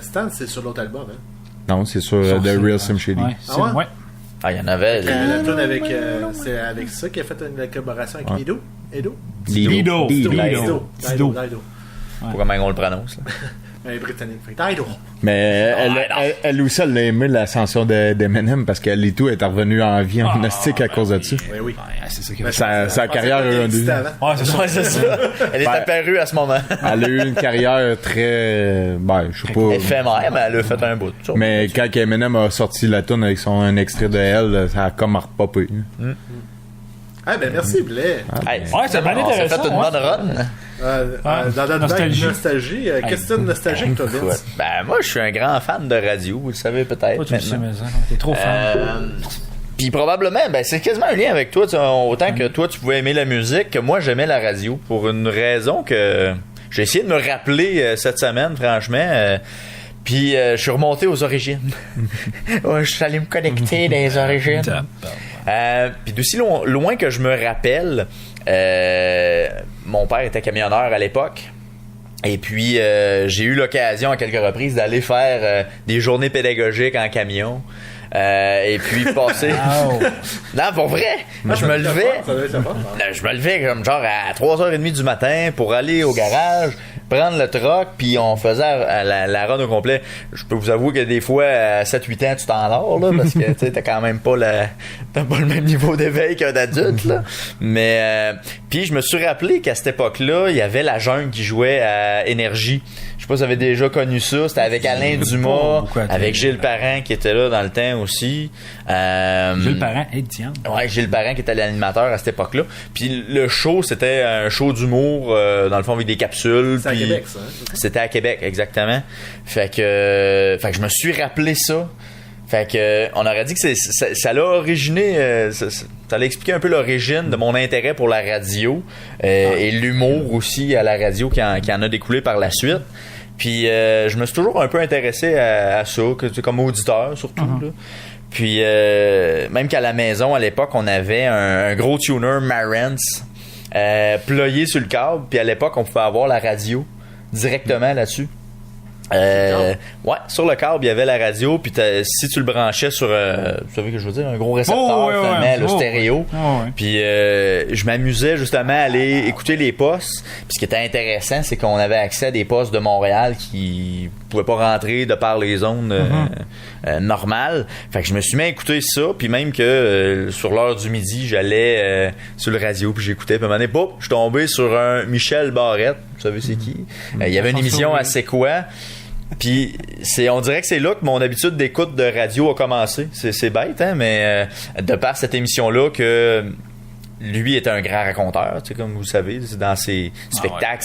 Stan, c'est sur l'autre album, hein. Non, c'est sur The Real Slim Shady. Ouais, Ah ouais? ouais. Ah, il y en avait. La tune avec. C'est avec ça qu'il a fait une collaboration avec Lido. Dido. Dido. Pour comment on le prononce, là. Un britannique. Dido. Mais elle aussi, elle a aimé l'ascension d'Eminem parce qu'elle et tout est revenue en vie en gymnastique à cause de ça. Oui, oui. Ouais, c'est ça qui Ben, Sa carrière a eu un début. Ouais, c'est ça. Ouais, c'est ça. Elle est apparue à ce moment. Elle a eu une carrière très... Ben, je sais pas... Éphémère, mais elle a fait un bout. Ça. Mais quand Eminem a sorti la tune avec un extrait de elle, ça a comme repopé. Ah, ben merci, Blais. Hey, Ouais, c'est bien on s'est intéressant, fait une ouais. bonne run. Dans notre Nostalgie. nostalgie. Qu'est-ce que c'est de nostalgique, toi, Ouais. Vince? Ben, moi, je suis un grand fan de radio, vous le savez peut-être. Toi, tu le sais, maintenant. mais ça, t'es trop fan. Puis probablement, ben c'est quasiment un lien avec toi. Autant que toi, tu pouvais aimer la musique, que moi, j'aimais la radio. Pour une raison que j'ai essayé de me rappeler cette semaine, franchement. Puis je suis remonté aux origines. Ouais, je suis allé me connecter dans les origines. Puis d'aussi loin que je me rappelle, mon père était camionneur à l'époque. Et puis, j'ai eu l'occasion à quelques reprises d'aller faire des journées pédagogiques en camion. Et puis passer... Non, pour vrai! Je me levais... Je me levais comme genre à 3h30 du matin pour aller au garage, prendre le truck, puis on faisait la run au complet. Je peux vous avouer que des fois, à 7-8 ans, tu t'endors, là, parce que tu sais, t'as quand même pas le même niveau d'éveil qu'un adulte, là. Mais, puis je me suis rappelé qu'à cette époque-là, il y avait La Jungle qui jouait à Énergie. Je sais pas si vous avez déjà connu ça. C'était avec Alain Dumas, avec Gilles Parent qui était là dans le temps aussi. Gilles Parent et Diane. Ouais, Gilles Parent qui était l'animateur à cette époque-là. Puis le show, c'était un show d'humour, dans le fond, avec des capsules. C'était à Québec, ça. C'était à Québec, exactement. Fait que je me suis rappelé ça. Fait que on aurait dit que ça l'a originé, ça l'a expliqué un peu l'origine de mon intérêt pour la radio et l'humour aussi à la radio qui en a découlé par la suite. Puis je me suis toujours un peu intéressé à ça, comme auditeur surtout. Là. Puis même qu'à la maison à l'époque on avait un gros tuner Marantz ployé sur le câble. Puis à l'époque on pouvait avoir la radio directement là-dessus. Ouais, sur le câble, il y avait la radio, puis si tu le branchais sur, vous savez que je veux dire, un gros récepteur, le stéréo. Puis je m'amusais justement à aller écouter les postes. Puis ce qui était intéressant, c'est qu'on avait accès à des postes de Montréal qui pouvaient pas rentrer de par les zones normales. Fait que je me suis mis à écouter ça, puis même que sur l'heure du midi, j'allais sur le radio, puis j'écoutais. Puis à un moment donné, je suis tombé sur un Michel Barrette. Vous savez c'est qui? Il y avait une émission à C'est quoi? Puis on dirait que c'est là que mon habitude d'écoute de radio a commencé. C'est bête, hein, mais de par cette émission-là que lui est un grand raconteur, tu sais, comme vous savez, dans ses spectacles,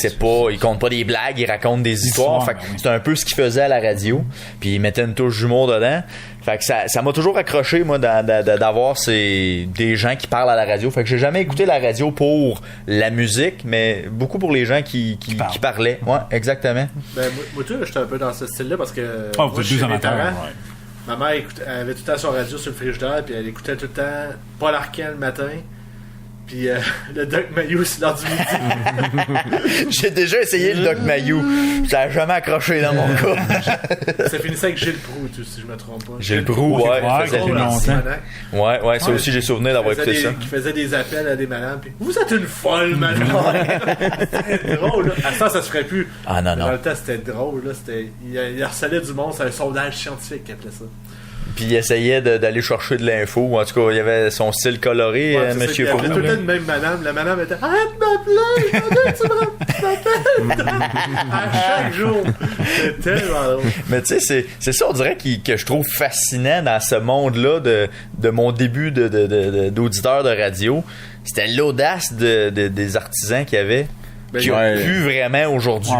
il compte pas des blagues, il raconte des histoires. Fait que c'est un peu ce qu'il faisait à la radio. Puis il mettait une touche d'humour dedans. Fait que ça m'a toujours accroché, moi, d'avoir des gens qui parlent à la radio. Fait que j'ai jamais écouté la radio pour la musique, mais beaucoup pour les gens qui parlaient. Ouais, exactement. Ben, moi, tu sais, j'étais un peu dans ce style-là parce que. Vous êtes deux amateurs. Ma mère elle avait tout le temps son radio sur le frigidaire, puis elle écoutait tout le temps Paul Arcand le matin. Puis le Doc Mayou, c'est l'heure du midi. J'ai déjà essayé le Doc Mayou. Ça a jamais accroché dans mon cas. Ça finissait avec Gilles Proulx, si je me trompe pas. Gilles Proulx, ouais. Ouais, ça aussi, j'ai souvenir d'avoir écouté ça. Qui faisait des appels à des madames. Puis, vous êtes une folle, madame. C'était drôle, là. À ça se ferait plus. Ah non. Dans le temps, c'était drôle, là. Il harcelait du monde, c'est un sondage scientifique qu'il appelait ça. Puis il essayait d'aller chercher de l'info. En tout cas, il y avait son style coloré, Monsieur Proulx. Il y avait tout le temps une même madame. La madame était « Arrête de m'appeler! Tu me rappelles! À chaque jour! » C'était tellement drôle. Mais tu sais, c'est ça, on dirait, que je trouve fascinant dans ce monde-là de mon début d'auditeur de radio. C'était l'audace des artisans qu'il y avait. Qui ont plus vraiment aujourd'hui.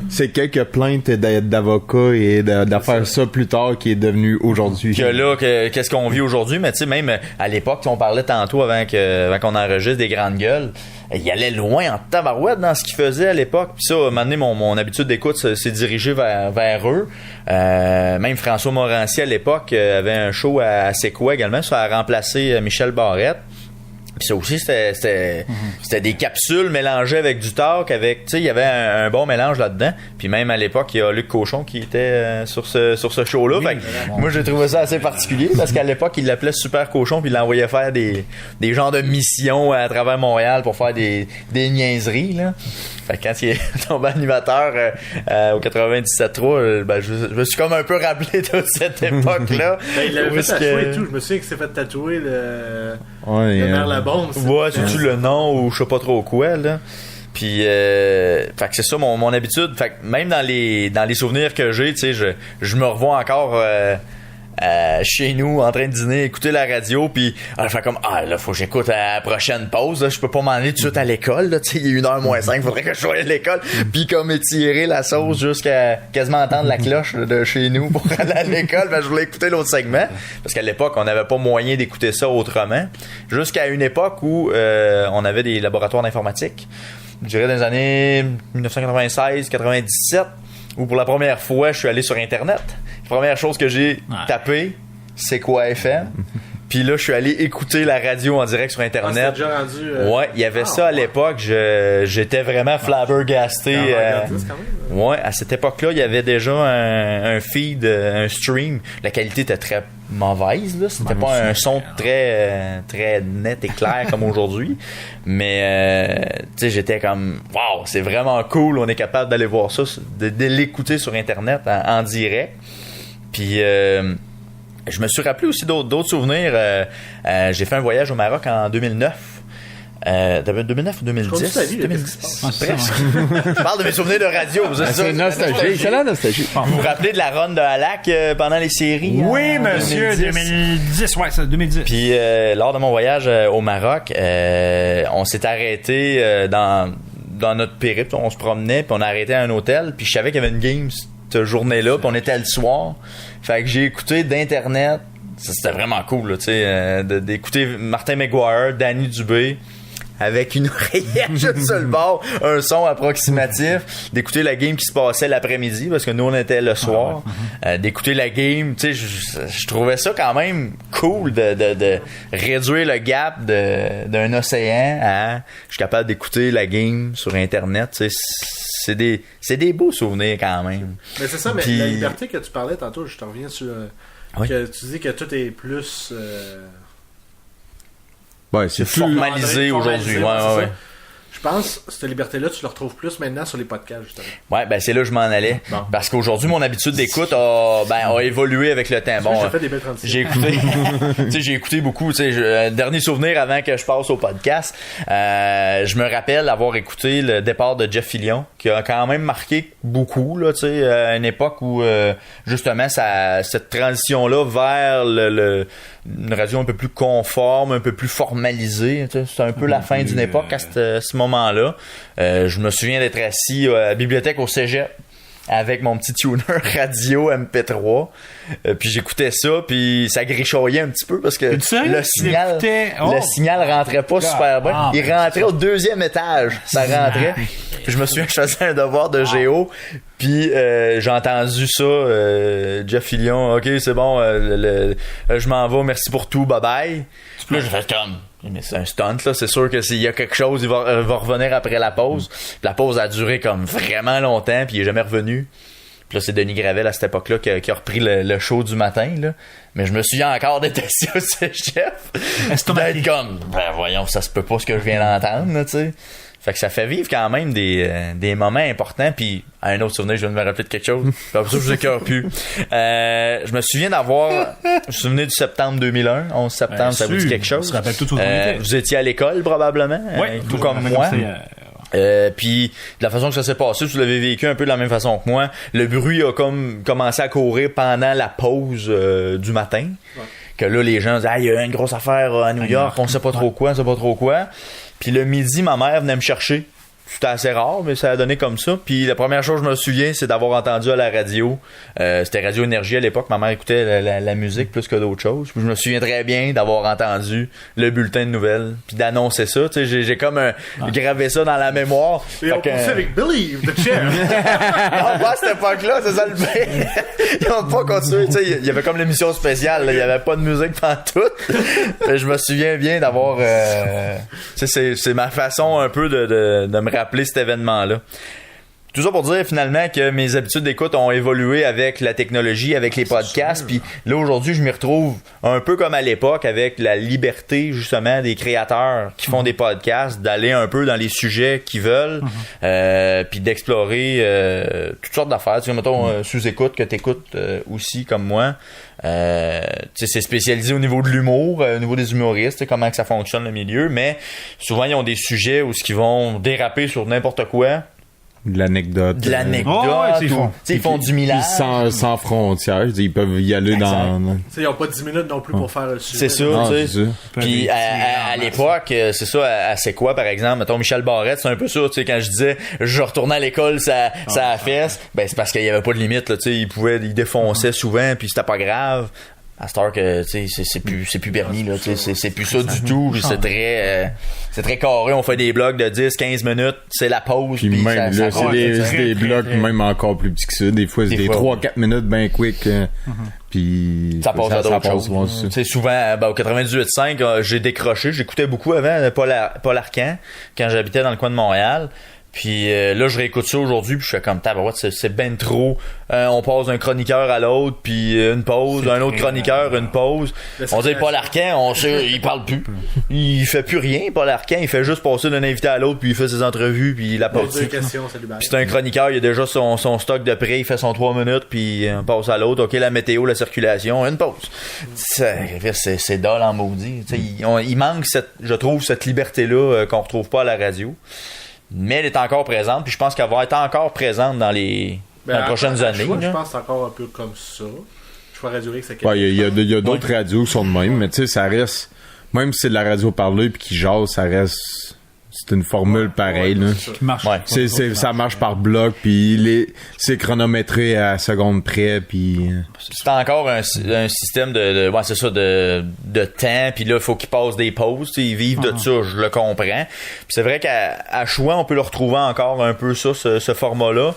C'est quelques plaintes d'avocats et d'affaires ça plus tard qui est devenu aujourd'hui. Qu'est-ce qu'on vit aujourd'hui, mais tu sais, même à l'époque, on parlait tantôt avant qu'on enregistre des grandes gueules, il allait loin en tabarouette dans ce qu'il faisait à l'époque. Puis ça, à un moment donné, mon habitude d'écoute s'est dirigée vers eux. Même François Morancier, à l'époque, avait un show à C'est quoi également. Ça a remplacé Michel Barrette. Puis ça aussi, c'était des capsules mélangées avec du talk, tu sais, il y avait un bon mélange là-dedans. Puis même à l'époque, il y a Luc Cochon qui était sur ce show-là. Fait que moi, j'ai trouvé ça assez particulier parce qu'à l'époque, il l'appelait Super Cochon puis il l'envoyait faire des genres de missions à travers Montréal pour faire des niaiseries, là. Fait que quand il est tombé animateur au 97.3, je me suis comme un peu rappelé de cette époque-là. Il l'avait fait tatouer et tout. Je me souviens qu'il s'est fait tatouer le maire Labombe. Ouais, c'est-tu le nom ou je sais pas trop quoi, là. Puis, fait que c'est ça mon habitude. Fait que même dans les souvenirs que j'ai, tu sais, je me revois encore chez nous en train de dîner, écouter la radio, puis je fais comme là faut que j'écoute à la prochaine pause, là, je peux pas m'en aller tout de suite à l'école, là, tu sais, il est 1h moins 5, faudrait que je sois à l'école, puis comme étirer la sauce jusqu'à quasiment entendre la cloche de chez nous pour aller à l'école, je voulais écouter l'autre segment, parce qu'à l'époque on n'avait pas moyen d'écouter ça autrement, jusqu'à une époque où on avait des laboratoires d'informatique, je dirais dans les années 1996-97, où pour la première fois je suis allé sur internet. La première chose que j'ai tapé, c'est quoi FM? Puis là, je suis allé écouter la radio en direct sur Internet. Déjà rendu, ouais, il y avait ça à l'époque. J'étais vraiment flabbergasté. Ouais, à cette époque-là, il y avait déjà un feed, un stream. La qualité était très mauvaise, là. C'était pas un son très très net et clair comme aujourd'hui. Mais tu sais, j'étais comme wow, c'est vraiment cool, on est capable d'aller voir ça, de l'écouter sur Internet en direct. Puis je me suis rappelé aussi d'autres souvenirs. J'ai fait un voyage au Maroc en 2009. 2009 ou 2010? 2010. Presque. Je parle de mes souvenirs de radio. C'est nostalgique. C'est la nostalgie. Vous vous rappelez de la run de Halak pendant les séries? Oui, monsieur. 2010. Ouais, c'est 2010. Puis, lors de mon voyage au Maroc, on s'est arrêté dans notre périple. On se promenait, puis on a arrêté à un hôtel. Puis, je savais qu'il y avait une game cette journée-là, puis on était le soir. Fait que j'ai écouté d'Internet. Ça, c'était vraiment cool, là, tu sais, d'écouter Martin McGuire, Danny Dubé, avec une oreillette juste sur le bord, un son approximatif, d'écouter la game qui se passait l'après-midi, parce que nous, on était le soir, d'écouter la game, tu sais, je trouvais ça quand même cool de réduire le gap d'un océan à je suis capable d'écouter la game sur Internet, tu sais, c'est des beaux souvenirs quand même. Mais c'est ça, mais la liberté que tu parlais tantôt, je t'en reviens sur... que tu dis que tout est plus... Ouais, c'est formalisé aujourd'hui. Ouais. Je pense que cette liberté-là, tu la retrouves plus maintenant sur les podcasts, justement. Ouais, ben c'est là que je m'en allais. Bon. Parce qu'aujourd'hui, mon habitude d'écoute a évolué avec le temps. Bon, fait des belles transitions. J'ai écouté beaucoup. Dernier souvenir avant que je passe au podcast, je me rappelle avoir écouté le départ de Jeff Fillion, qui a quand même marqué beaucoup, là, à une époque où justement cette transition-là vers une radio un peu plus conforme, un peu plus formalisée. C'est un peu la fin d'une époque à ce moment-là. Je me souviens d'être assis à la bibliothèque au cégep avec mon petit tuner radio MP3. Puis j'écoutais ça, puis ça grichoyait un petit peu parce que le signal rentrait pas super bien. Il rentrait au 2e étage. Ça rentrait. Puis je me souviens que je faisais un devoir de géo, puis j'ai entendu ça, Jeff Fillion, OK, c'est bon, je m'en vais, merci pour tout, bye-bye. Puis là, j'ai fait comme... Mais c'est un stunt, là. C'est sûr que s'il y a quelque chose, il va revenir après la pause. Puis la pause a duré comme vraiment longtemps, puis il est jamais revenu. Puis là, c'est Denis Gravel à cette époque-là qui a repris le show du matin, là. Mais je me souviens encore d'être assis au cégep. D'être comme, ben voyons, ça se peut pas ce que je viens d'entendre, là, tu sais. Fait que ça fait vivre quand même des moments importants. Puis, à un autre souvenir, je viens de me rappeler de quelque chose. Puis après ça, je vous écœure plus. Je me souviens d'avoir... Je me souvenais du septembre 2001. 11 septembre, ça vous dit quelque chose? On se rappelle tout vous étiez à l'école, probablement. Tout comme moi. Puis de la façon que ça s'est passé, vous l'avez vécu un peu de la même façon que moi. Le bruit a comme commencé à courir pendant la pause du matin. Ouais. Que là, les gens disaient, il y a une grosse affaire à New York, on sait pas trop quoi, on sait pas trop quoi. Puis le midi, ma mère venait me chercher. C'était assez rare, mais ça a donné comme ça. Puis la première chose que je me souviens, c'est d'avoir entendu à la radio. C'était Radio Énergie à l'époque. Ma mère écoutait la musique plus que d'autres choses. Puis je me souviens très bien d'avoir entendu le bulletin de nouvelles. Puis d'annoncer ça. Tu sais, j'ai comme gravé ça dans la mémoire. Et on pensait avec Believe, the chair. Non, pas à cette époque-là, c'est ça le pire. Ils ont pas continué. Tu sais, il y avait comme l'émission spéciale. Là. Il y avait pas de musique pantoute. Je me souviens bien d'avoir... c'est ma façon un peu de me rappeler cet événement-là. Tout ça pour dire finalement que mes habitudes d'écoute ont évolué avec la technologie, avec les podcasts, puis là aujourd'hui je m'y retrouve un peu comme à l'époque avec la liberté justement des créateurs qui font des podcasts, d'aller un peu dans les sujets qu'ils veulent, puis d'explorer toutes sortes d'affaires. Tu sais, mettons sous-écoute que t'écoutes aussi comme moi. Tu sais, c'est spécialisé au niveau de l'humour, au niveau des humoristes, comment que ça fonctionne le milieu, mais souvent ils ont des sujets où ils vont déraper sur n'importe quoi. De l'anecdote. Ils font du millage. Sans frontières. Ils peuvent y aller dans... Ils n'ont pas 10 minutes non plus pour faire le sujet. C'est ça, tu sais. Puis à l'époque, c'est ça, C'est quoi, par exemple? Mettons, Michel Barrette, c'est un peu ça, tu sais, quand je disais je retournais à l'école, ça fesse, ben c'est parce qu'il n'y avait pas de limite, là, tu sais. Il défonçait souvent, puis c'était pas grave. À cette heure que c'est plus permis là, c'est plus ça du tout, puis c'est très carré, on fait des blocs de 10-15 minutes, c'est la pause, puis même là c'est des blocs même encore plus petits que ça, des fois c'est des 3-4 minutes ben quick. Puis ça passe à d'autres choses. Tu sais, souvent au 98.5, j'ai décroché, j'écoutais beaucoup avant Paul Arcand quand j'habitais dans le coin de Montréal. Puis là, je réécoute ça aujourd'hui, puis je fais comme tabarouette, c'est ben trop. On passe d'un chroniqueur à l'autre, puis une pause, un autre chroniqueur, une pause. On dit Paul Arcand, il parle plus. Il fait plus rien, Paul Arcand. Il fait juste passer d'un invité à l'autre, puis il fait ses entrevues, puis il apporte. Puis c'est un chroniqueur, il a déjà son stock de prêt, il fait son 3 minutes, puis on passe à l'autre. OK, la météo, la circulation, une pause. C'est dole en maudit. Il manque, je trouve, cette liberté-là qu'on retrouve pas à la radio. Mais elle est encore présente, puis je pense qu'elle va être encore présente dans les prochaines années. Je pense que c'est encore un peu comme ça. Je vois Radio X, c'est il y a d'autres radios qui sont de même, mais tu sais, ça reste. Même si c'est de la radio parlée puis qui jase, ça reste. C'est une formule pareille, là. Qui marche. Ça marche par bloc, puis c'est chronométré à seconde près, puis. C'est encore un système de temps, puis là, il faut qu'ils passent des pauses, ils vivent de ça, je le comprends. Puis c'est vrai qu'à Choix, on peut le retrouver encore un peu ça, ce format-là.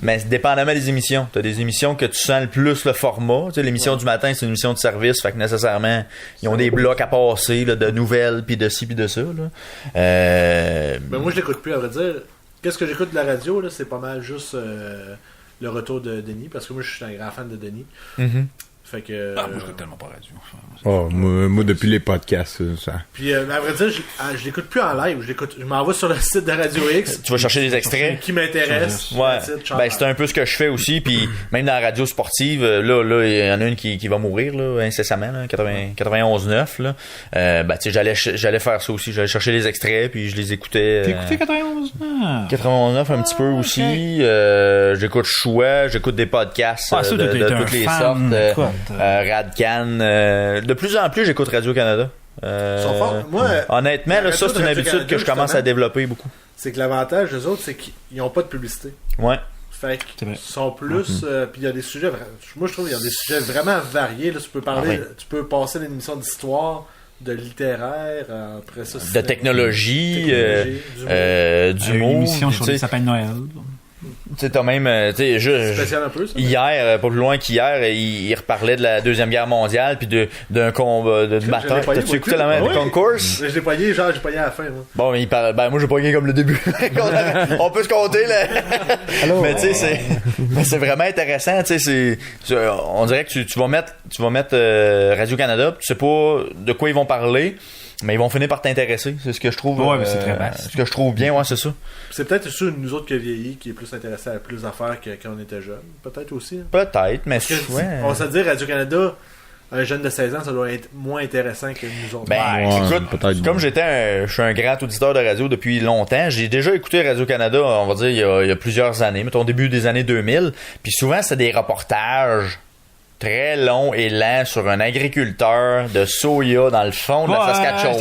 Mais dépendamment des émissions. T'as des émissions que tu sens le plus le format. Tu sais, l'émission du matin, c'est une émission de service, fait que nécessairement, ils ont des blocs à passer là, de nouvelles, puis de ci, puis de ça. Là. Mais moi, je l'écoute plus, à vrai dire. Qu'est-ce que j'écoute de la radio, là, c'est pas mal juste le retour de Denis, parce que moi, je suis un grand fan de Denis. Mm-hmm. Fait que, moi, je l'écoute tellement pas radio. Moi, depuis les podcasts, ça. Puis, à vrai dire, je l'écoute plus en live. Je m'en vais sur le site de Radio X. Tu vas chercher des extraits qui m'intéressent. Ouais. C'est un peu ce que je fais aussi. Puis, même dans la radio sportive, là, il y en a une qui va mourir, là, incessamment, là, 91.9, là. Tu sais, j'allais faire ça aussi. J'allais chercher les extraits, puis je les écoutais. T'as écouté 91.9? 91.9 un petit peu aussi. J'écoute Choix, j'écoute des podcasts de toutes les sortes. Radcan. De plus en plus, j'écoute Radio-Canada. Moi, honnêtement, là, ça, c'est une habitude que je commence à développer beaucoup. C'est que l'avantage des autres, c'est qu'ils n'ont pas de publicité. Ouais. Fait qu'ils sont plus. Puis il y a des sujets. Moi, je trouve qu'il y a des sujets vraiment variés. Là, tu peux parler. Tu peux passer d'une émission d'histoire, de littéraire, après ça. De technologie, d'humour. Une émission sur les sapins de Noël. Tu sais, t'as même, spécial un peu, ça, hier, pas plus loin qu'hier, il reparlait de la Deuxième Guerre mondiale puis d'un combat de bataille. T'as-tu écouté la même concours? Je l'ai pogné, j'ai pogné à la fin, moi. Bon, il parle, moi j'ai pogné comme le début. On peut se compter, là. Mais tu sais, c'est vraiment intéressant, tu sais, on dirait que tu vas mettre Radio-Canada, tu sais pas de quoi ils vont parler. Mais ils vont finir par t'intéresser, c'est ce que je trouve. Ouais, mais c'est très vaste. Ce que je trouve bien, ouais, c'est ça. C'est peut-être aussi nous autres qui vieillis qui est plus intéressé à plus d'affaires que quand on était jeunes. Peut-être aussi. Hein. Peut-être, mais on va se dire Radio-Canada, un jeune de 16 ans, ça doit être moins intéressant que nous autres. Écoute, comme je suis un grand auditeur de radio depuis longtemps, j'ai déjà écouté Radio-Canada, on va dire, il y a plusieurs années, mettons au début des années 2000. Puis souvent, c'est des reportages très long et lent sur un agriculteur de soya dans le fond de la Saskatchewan.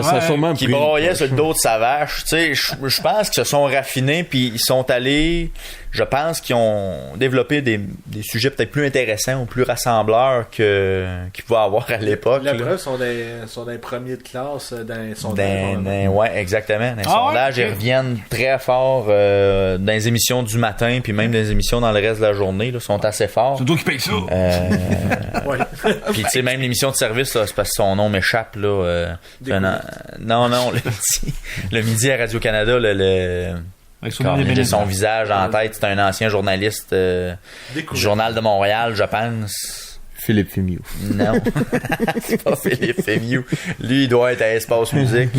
Ça sûrement qui broyait sur le dos de sa vache. Tu sais, je pense qu'ils se sont raffinés puis ils sont allés. Je pense qu'ils ont développé des sujets peut-être plus intéressants ou plus rassembleurs qu'ils pouvaient avoir à l'époque. La preuve sont des premiers de classe dans un sondage. Ouais, exactement. Dans les sondages, ils reviennent très fort dans les émissions du matin puis même dans les émissions dans le reste de la journée. Là, sont assez forts. C'est toi qui paye ça. Ouais. Puis tu sais, même l'émission de service, là, c'est parce que son nom m'échappe. Là, non, le midi à Radio-Canada, j'ai son visage en tête. C'est un ancien journaliste du Journal de Montréal, je pense. Philippe Fémieux. Non, c'est pas Philippe Fémieux. Lui, il doit être à Espace Musique.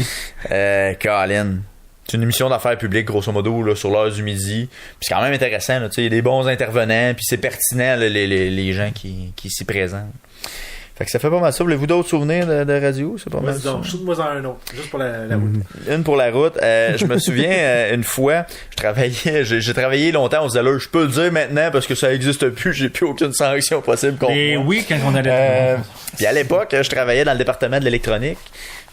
Colin. C'est une émission d'affaires publiques, grosso modo, là, sur l'heure du midi. Puis c'est quand même intéressant. Il y a des bons intervenants, puis c'est pertinent, là, les gens qui s'y présentent. Fait que ça fait pas mal ça. Voulez-vous d'autres souvenirs de radio? C'est pas mal ça. Shoot-moi en un autre, juste pour la route. Une pour la route. Je me souviens, une fois, j'ai travaillé longtemps aux allures. Je peux le dire maintenant parce que ça existe plus. J'ai plus aucune sanction possible contre moi. Oui, quand on allait. Puis à l'époque, je travaillais dans le département de l'électronique.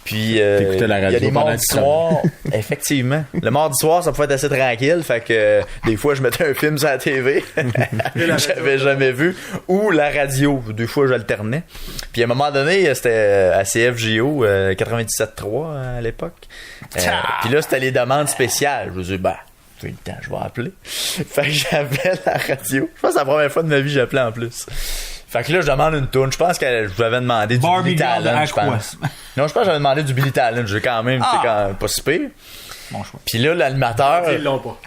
Puis il y a des mardis soirs, effectivement. Le mardi soir, ça pouvait être assez tranquille, fait que des fois je mettais un film sur la TV, j'avais jamais vu, ou la radio, des fois j'alternais. Puis à un moment donné, c'était à CFJO 97.3 à l'époque. Puis là, c'était les demandes spéciales. Je me suis dit, j'ai le temps, je vais appeler. Fait que j'avais la radio. Je pense que c'est la première fois de ma vie que j'appelais en plus. Fait que là, je demande une tourne. Je pense que je vous avais demandé du Billy Talent, je pense. Non, je pense que j'avais demandé du Billy Talent. J'ai quand même, c'est quand même pas si pire. Bon choix. Puis là, l'animateur. Ils l'ont pas.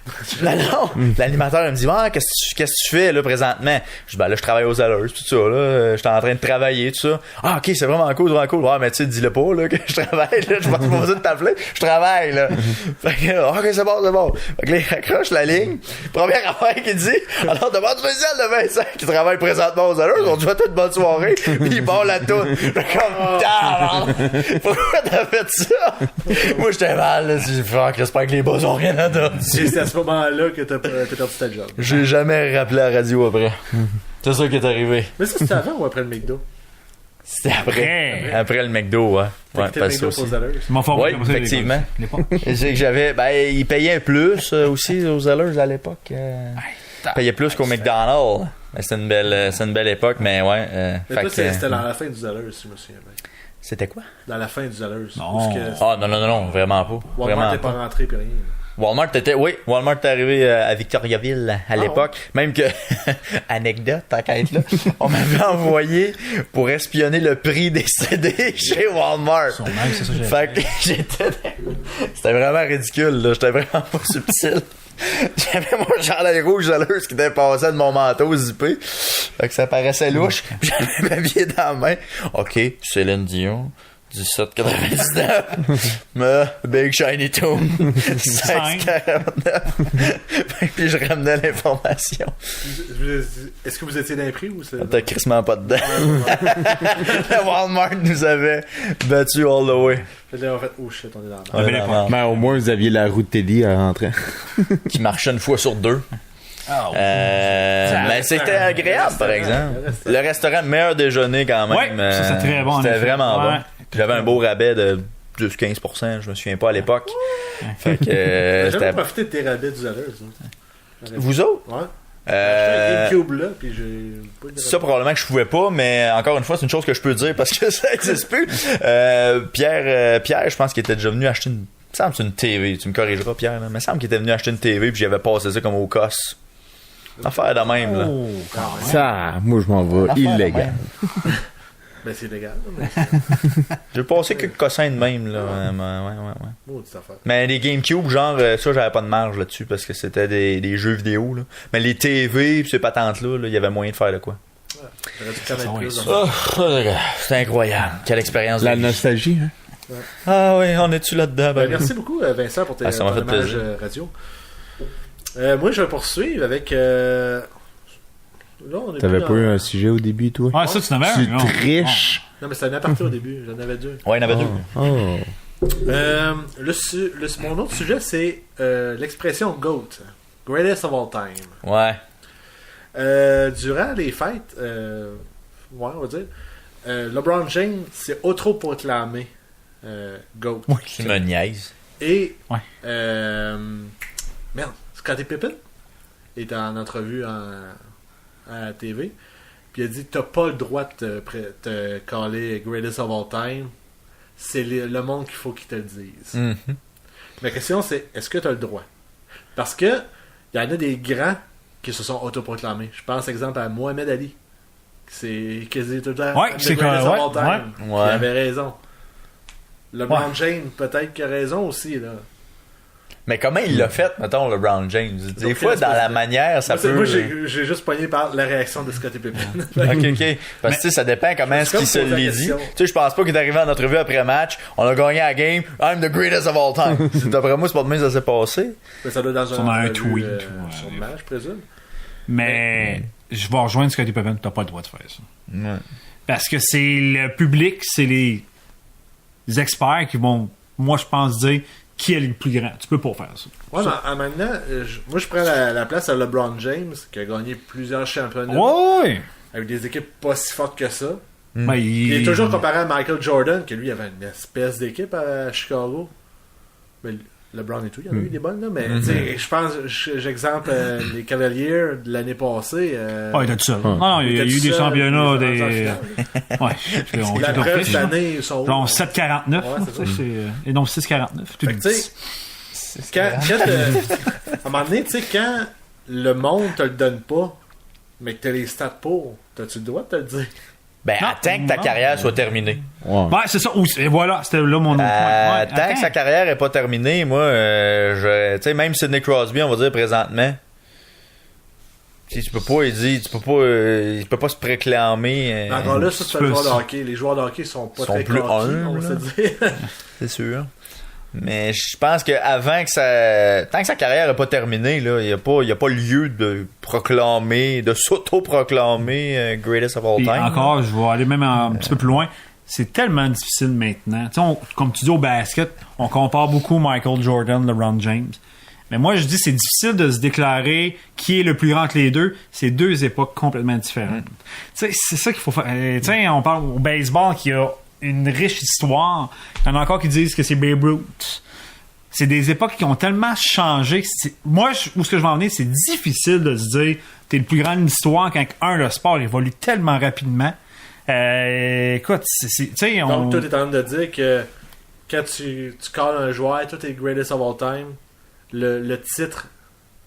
Non, l'animateur, il me dit, qu'est-ce que tu fais, là, présentement? Je dis, là, je travaille aux Allers, tout ça, là. J'étais en train de travailler, tout ça. Ah, ok, c'est vraiment cool, vraiment cool. Ouais, mais tu sais, dis-le pas, là, que je travaille, là. Je pense pas besoin de t'appeler. Je travaille, là. Fait que, ok, c'est bon. Fait que là, il raccroche la ligne. Première affaire qu'il dit, alors, demande spécial de Vincent qui travaille présentement aux Allers. On te souhaite une bonne soirée. Puis il part la toune. Je suis comme, pourquoi t'as fait ça? Moi, j'étais mal, là. J'espère que les boss ont rien à dire. C'est à ce moment-là que t'as perdu ta job. J'ai jamais rappelé à la radio après. C'est ça qui est arrivé. Mais ça, c'était avant ou après le McDo? C'était après. Après le McDo, ouais. Ouais, parce que aussi. Oui, effectivement. C'est que j'avais. Ils payaient plus aussi aux Zellers à l'époque. Ils payaient plus qu'au McDonald's. C'était une belle époque, mais ouais. Mais toi, c'était dans la fin du Zellers, si je me souviens bien. C'était quoi? Dans la fin du Zellers. Non. Non, vraiment pas. Walmart n'était pas rentré puis rien. Walmart est arrivé à Victoriaville à l'époque. Ouais. Même que, anecdote, tant qu'à être là, on m'avait envoyé pour espionner le prix des CD chez Walmart. Même, c'est ça que fait que c'était vraiment ridicule, là. J'étais vraiment pas subtil. J'avais mon chandail rouge Zellers qui était passé de mon manteau zippé. Fait que ça paraissait louche. Puis j'avais ma billet dans la main. OK, Céline Dion. 17,99. Big Shiny Tomb. 16,49. Puis je ramenais l'information. Est-ce que vous étiez d'impris ou c'est. T'as crissement pas dedans. Le Walmart nous avait battu all the way. Là, en fait, oh shit, on est dans la Mais au moins, vous aviez la route Teddy à rentrer. Qui marchait une fois sur deux. Mais c'était agréable, par exemple. Le restaurant, meilleur déjeuner quand même. Ouais, ça c'est très bon. C'était vraiment bon. Puis j'avais un beau rabais de plus 15%, je me souviens pas à l'époque. Fait que j'ai jamais profité de tes rabais du Zellers. Vous autres? Ouais. J'ai un GameCube là, puis ça probablement que je pouvais pas, mais encore une fois, c'est une chose que je peux dire parce que ça existe plus. Pierre, je pense qu'il était déjà venu acheter une. Il me semble que c'est une TV. Tu me corrigeras, Pierre, là. Mais il me semble qu'il était venu acheter une TV puis j'avais passé ça comme au COS. Affaire de même, là. Ça, moi, je m'en vais illégal. Ben, c'est légal. J'ai passé quelques cossins de même, là. Ouais. Mais les GameCube, genre, ça, j'avais pas de marge là-dessus parce que c'était des jeux vidéo, là. Mais les TV pis ces patentes-là, il y avait moyen de faire de quoi. C'est incroyable. Quelle expérience. La nostalgie, hein? Ouais. Ah oui, on est-tu là-dedans? Merci beaucoup, Vincent, pour tes images radio. Moi, je vais poursuivre avec... T'avais pas eu un sujet au début, toi? Ah, ça, tu n'avais un? Tu triches. Non, mais c'était un aparté au début. J'en avais deux. Ouais, il y en avait deux. Mon autre sujet, c'est l'expression GOAT. Greatest of all time. Ouais. Durant les fêtes, on va dire, LeBron James s'est autoproclamé GOAT. Oui, tu me niaises. Et, merde, Scottie Pippen est en entrevue à la TV, puis il a dit t'as pas le droit de te caller Greatest of All Time, c'est le monde qu'il faut qu'il te le dise. Mm-hmm. Ma question c'est est-ce que t'as le droit? Parce que il y en a des grands qui se sont autoproclamés. Je pense exemple à Mohamed Ali qui dit tout le temps c'est Greatest of All Time. Il avait raison. LeBron James peut-être qu'il a raison aussi là. Mais comment il l'a fait, mettons, LeBron James? Des fois, dans la manière, ça peut... Moi, j'ai juste pogné par la réaction de Scottie Pippen. OK. Parce que ça dépend comment est-ce qu'il se l'est dit. Tu sais, je pense pas qu'il est arrivé en entrevue après match, on a gagné la game, I'm the greatest of all time. D'après moi, c'est pas de même ça s'est passé. Mais ça doit dans un tweet. Sur le match, je présume. Mais je vais rejoindre Scottie Pippen, t'as pas le droit de faire ça. Ouais. Parce que c'est le public, c'est les experts qui vont, moi, je pense, dire... qui est le plus grand. Tu peux pas faire ça. Ouais, mais maintenant, moi, je prends la place à LeBron James, qui a gagné plusieurs championnats. Ouais! Avec des équipes pas si fortes que ça. Ouais, il est toujours comparé à Michael Jordan, que lui avait une espèce d'équipe à Chicago. Mais LeBron et tout, il y en a eu des bonnes, là. Mais je pense, j'exemple les Cavaliers de l'année passée. Il était tout seul. Non, il y a eu des championnats. La preuve cette année, ils sont. Genre 7-49. Et donc 6-49. À un moment donné, tu sais, quand le monde te le donne pas, mais que t'as les stats pour, t'as-tu le droit de te le dire? Attends que ta carrière soit terminée. Ouais, c'est ça. Et voilà, c'était là mon autre point. Tant que sa carrière est pas terminée, moi, tu sais, même Sidney Crosby, on va dire présentement, tu peux pas, il peut pas se préclamer. Encore là, ça, c'est le joueur de hockey. Les joueurs de hockey sont pas très plus coquilles, on va se dire. C'est sûr. Mais je pense que avant que tant que sa carrière n'est pas terminée, là, il n'y a pas lieu de s'auto-proclamer greatest of all time. Encore, je vais aller même un petit peu plus loin. C'est tellement difficile maintenant. Comme tu dis au basket, on compare beaucoup Michael Jordan, LeBron James. Mais moi, je dis c'est difficile de se déclarer qui est le plus grand entre les deux. C'est deux époques complètement différentes. C'est ça qu'il faut faire. On parle au baseball qui a une riche histoire. Il y en a encore qui disent que c'est Babe Ruth. C'est des époques qui ont tellement changé. Moi, où ce que je vais en venir, c'est difficile de se dire t'es le plus grand de l'histoire quand le sport évolue tellement rapidement. Écoute, donc toi, t'es en train de dire que quand tu calls un joueur, toi t'es greatest of all time, le titre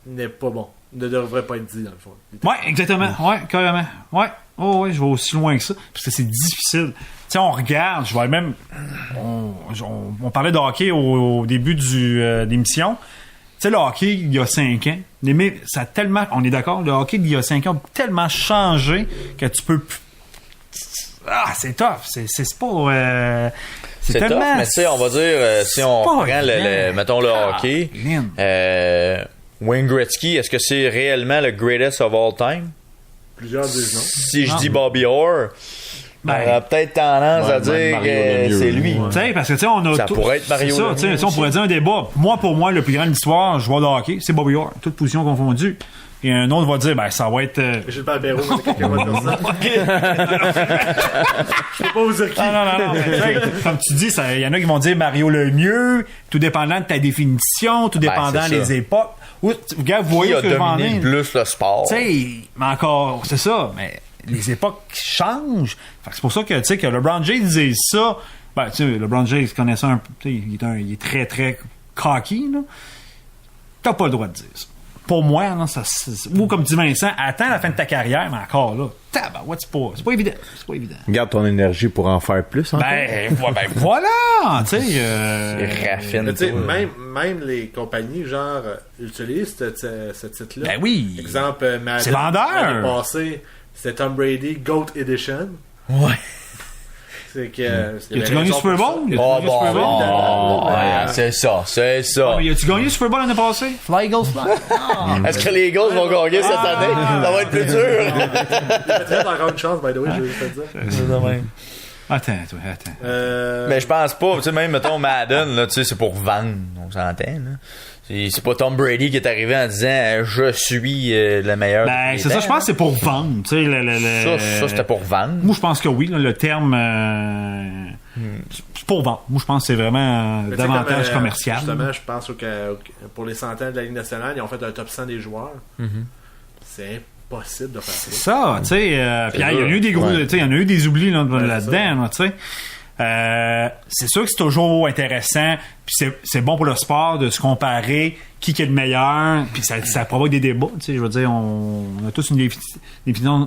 n'est pas bon. Ne devrait pas être dit dans le fond. Ouais, exactement. Ouais, carrément. Ouais. Oh, ouais, je vais aussi loin que ça. Parce que c'est difficile. On regarde, je vois même. On parlait de hockey au début de l'émission. Le hockey, il y a 5 ans, ça a tellement. On est d'accord, le hockey, il y a 5 ans, a tellement changé que tu peux. C'est tough. C'est pas. C'est tellement. Tough, mais tu sais, on va dire, si on prend mettons le hockey, Wayne Gretzky, est-ce que c'est réellement le greatest of all time? Plusieurs disent non. Si je dis Bobby Orr, on a peut-être tendance à dire que c'est lui. Parce que on a ça pourrait être Mario. On pourrait dire un débat. Pour moi, le plus grand de l'histoire, joueur de hockey, c'est Bobby Orr, toutes positions confondues. Et un autre va dire, ça va être. J'ai pas le Béraud, mais quelqu'un va dire ça. Je peux pas vous dire qui. Non. Comme tu dis, il y en a qui vont dire Mario le mieux, tout dépendant de ta définition, tout dépendant des époques. Regarde, vous voyez ce que je m'en ai. Plus le sport. Mais encore, c'est ça, mais les époques changent. C'est pour ça que, que LeBron James disait ça. LeBron James connaît ça un peu. Il est très, très cocky, là. T'as pas le droit de dire ça. Pour moi, non, ou comme dit Vincent, attends la fin de ta carrière, mais encore là, c'est pas évident. Garde ton énergie pour en faire plus. Voilà! C'est raffine. Même les compagnies, genre, utilisent ce titre-là. Ben oui! Exemple, Madden, c'est vendeur! L'année passée, c'était Tom Brady GOAT Edition. Ouais. C'est que. As-tu gagné le Super Bowl? C'est ça. Mais as-tu gagné le Super Bowl l'année passée? Fly Eagles Fly. Est-ce que les Eagles vont gagner cette année? Ça va être plus dur. Peut-être encore une chance, by the way, je vais te dire. C'est de même. Attends. Mais je pense pas, tu sais, même, mettons, Madden, là, tu sais, c'est pour vendre, on s'entend, là. C'est pas Tom Brady qui est arrivé en disant je suis le meilleur. C'est ça, je pense que c'est pour vendre. Tu sais, ça c'était pour vendre. Moi, je pense que oui, le terme. C'est pour vendre. Moi, je pense que c'est vraiment davantage commercial. Justement, je pense que pour les centaines de la Ligue nationale, ils ont fait un top 100 des joueurs. C'est impossible de faire ça. C'est ça, tu sais. Il y a eu des gros. Tu sais, il y en a eu des oublis là-dedans, tu sais. C'est sûr que c'est toujours intéressant, puis c'est bon pour le sport de se comparer qui est le meilleur, puis ça provoque des débats. Tu sais, je veux dire, on a tous une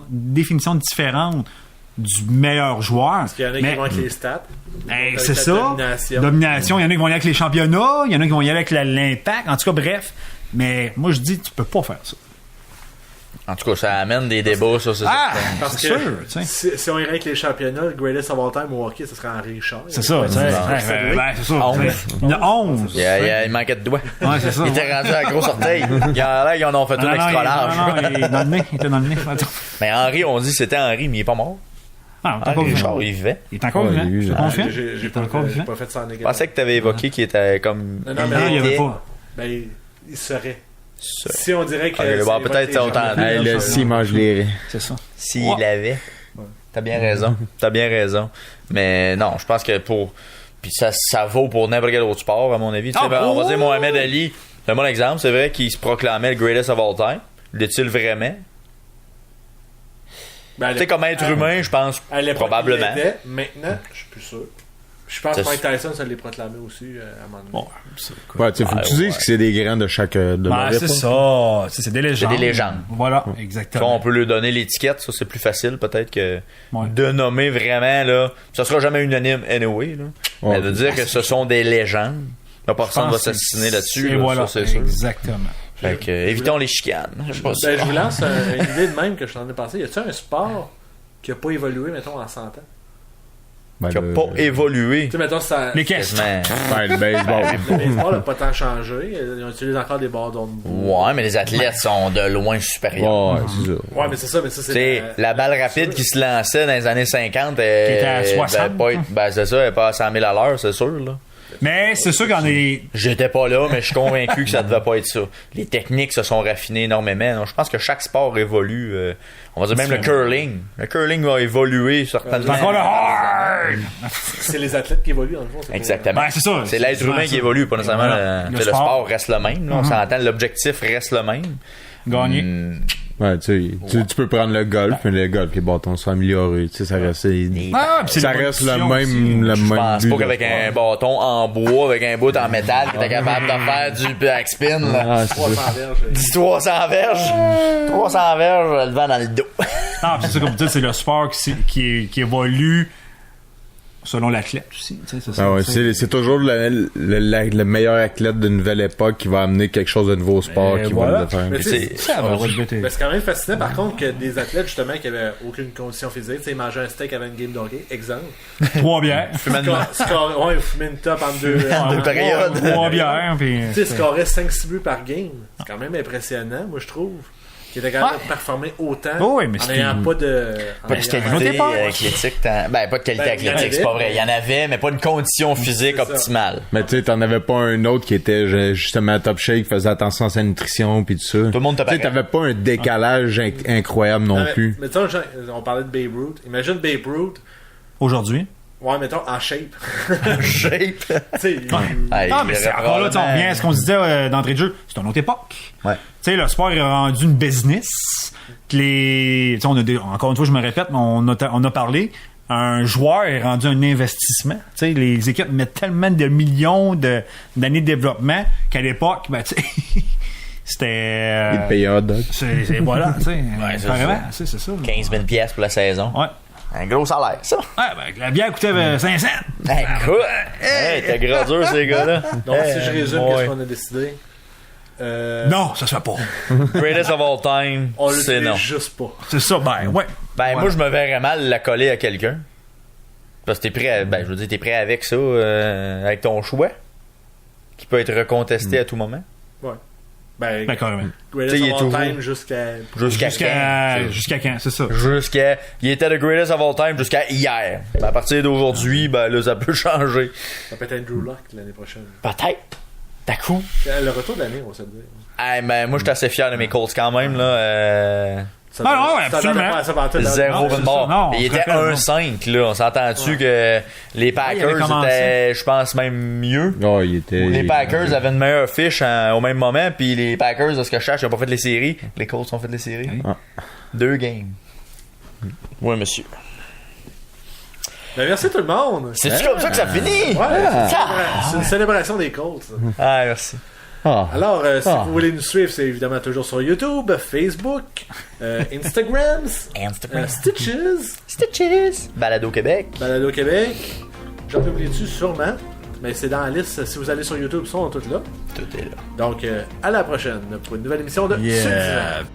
définition différente du meilleur joueur. Parce qu'il y en a qui vont avec les stats. C'est ça. Domination. Il y en a qui vont y aller avec les championnats, il y en a qui vont y aller avec l'impact. En tout cas, bref. Mais moi, je dis, tu peux pas faire ça. En tout cas, ça amène des débats, ça, c'est parce que si on irait avec les championnats, le greatest of all time au hockey, ce serait Henri Richard. C'est ça, c'est ça. 11. Il manquait de doigts. Ouais, c'est ça. Il était rendu à gros orteil. Ils en ont fait un extra large. Non, il était dans le nez. Mais Henri, on dit que c'était Henri, mais il est pas mort. Henri Richard, il vivait. Il est encore vivant. Je confirme. J'ai pas fait ça en négatif. Je pensais que tu avais évoqué qu'il était comme. Non, il y avait pas. Ben, il serait. Si on dirait que. Peut-être autant. Le s'il mange les. C'est ça. S'il l'avait. T'as bien raison. Mais non, je pense que puis ça vaut pour n'importe quel autre sport, à mon avis. On va dire Mohamed Ali, c'est un bon exemple. C'est vrai qu'il se proclamait le greatest of all time. L'est-il vraiment? Tu sais, comme être humain, je pense probablement. Maintenant, je suis plus sûr. Je pense que Mike Tyson, ça l'est proclamé aussi à un moment donné. Ouais, tu sais, faut que tu dises que c'est des grands de chaque c'est ça. C'est des légendes. C'est des légendes. Voilà, exactement. On peut lui donner l'étiquette, ça c'est plus facile peut-être que de nommer vraiment, là. Ça sera jamais unanime anyway, là. Mais de dire que ce sont des légendes. Là, personne va s'assassiner là-dessus. Et voilà, ça, c'est sûr. Exactement. Fait que, évitons les chicanes. Je vous lance une idée de même que je t'en ai pensé. Y a-t-il un sport qui n'a pas évolué, mettons, en 100 ans? Qui n'a pas évolué. Tu sais, mettons, ça. Les caisses. Le baseball. Le baseball n'a pas tant changé. Ils utilisent encore des bâtons de boue. Ouais, mais les athlètes sont de loin supérieurs. Ouais, c'est ça. Ouais, mais c'est ça. Mais ça, c'est la balle rapide qui se lançait dans les années 50. Qui était à 60. C'est ça, elle est pas à 100 000 à l'heure, c'est sûr, là. Mais c'est sûr qu'on est. J'étais pas là, mais je suis convaincu que ça devait pas être ça. Les techniques se sont raffinées énormément. Donc, je pense que chaque sport évolue. On va dire même le curling. Le curling va évoluer certainement. Encore le hard! C'est les athlètes qui évoluent, en fond. Exactement. Ben, c'est ça. C'est l'être humain qui évolue, pas nécessairement. Voilà. Le sport reste le même. Là, on s'entend, l'objectif reste le même. Gagner. Ouais, tu peux prendre le golf, mais le golf, les bâtons sont améliorés. Tu sais, ça reste. Ça reste le même. Je pense pas qu'avec un bâton en bois, avec un bout en métal, que t'es capable de faire du backspin. 300 verges. 300 verges. 300 verges, le vent dans le dos. Non, c'est ça, comme tu dis, c'est le sport qui évolue selon l'athlète aussi. C'est toujours le meilleur athlète d'une nouvelle époque qui va amener quelque chose de nouveau au sport qui va le faire. C'est quand même fascinant par contre que des athlètes justement qui avaient aucune condition physique, ils mangeaient un steak avant une game d'hockey, exemple. 3 bières. Ouais, fumer une top en deux périodes. 3 bières. Tu sais, scorer 5-6 buts par game. C'est quand même impressionnant, moi je trouve. Qui était capable de performer autant en n'ayant pas de qualité athlétique. Pas de qualité athlétique, c'est pas vrai. Il y en avait, mais pas une condition physique optimale. Mais tu sais, t'en avais pas un autre qui était justement top shape, faisait attention à sa nutrition puis tout ça. Tout le monde Tu sais, t'avais pas un décalage incroyable non plus. Mais tu sais, on parlait de Babe Ruth. Imagine Babe Ruth. Aujourd'hui. Ouais, mettons, en shape. Tu sais, non, mais c'est encore là, on revient à ce qu'on se disait d'entrée de jeu. C'est une autre époque. Ouais. Tu sais, le sport est rendu une business. Encore une fois, je me répète, mais on a parlé. Un joueur est rendu un investissement. Tu sais, les équipes mettent tellement de millions d'années de développement qu'à l'époque, ben, tu sais, c'était. Il payait hot dog. Voilà, tu sais. Ouais, c'est ça. 15 000 $ pour la saison. Ouais. Un gros salaire, ça. Ouais, ben, la bière coûtait 5 cents. Écoute, t'es gros dur, ces gars-là. Donc, si je résume, qu'est-ce qu'on a décidé? Non, ça se fait pas. Greatest of all time, c'est non. Juste pas. C'est ça, ouais. Moi, je me verrais mal la coller à quelqu'un. Parce que t'es prêt avec ça, avec ton choix, qui peut être recontesté à tout moment. Ouais. Carrément. Greatest of all time jusqu'à quand, c'est ça. Il était le greatest of all time jusqu'à hier. À partir d'aujourd'hui, là, ça peut changer. Ça peut être Andrew Luck l'année prochaine. Peut-être. T'as coup. Le retour de l'année, on va se le dire. Moi, je suis assez fier de mes Colts quand même, là. Absolument. Zéro de mort. Il était 1-5, là. On s'entend-tu que les Packers étaient, je pense, même mieux. Les Packers avaient une meilleure fiche au même moment, puis les Packers, de ce que je cherche, ils n'ont pas fait les séries. Les Colts ont fait les séries. 2 games. Oui, monsieur. Ben, merci tout le monde. C'est comme ça que ça finit. Ouais, c'est une célébration des Colts. Merci. Alors, si vous voulez nous suivre, c'est évidemment toujours sur YouTube, Facebook, Instagram, Stitches, Balado Québec. J'en oublie-tu sûrement, mais c'est dans la liste. Si vous allez sur YouTube, ils sont tous là. Tout est là. Donc, à la prochaine pour une nouvelle émission de Subdivan.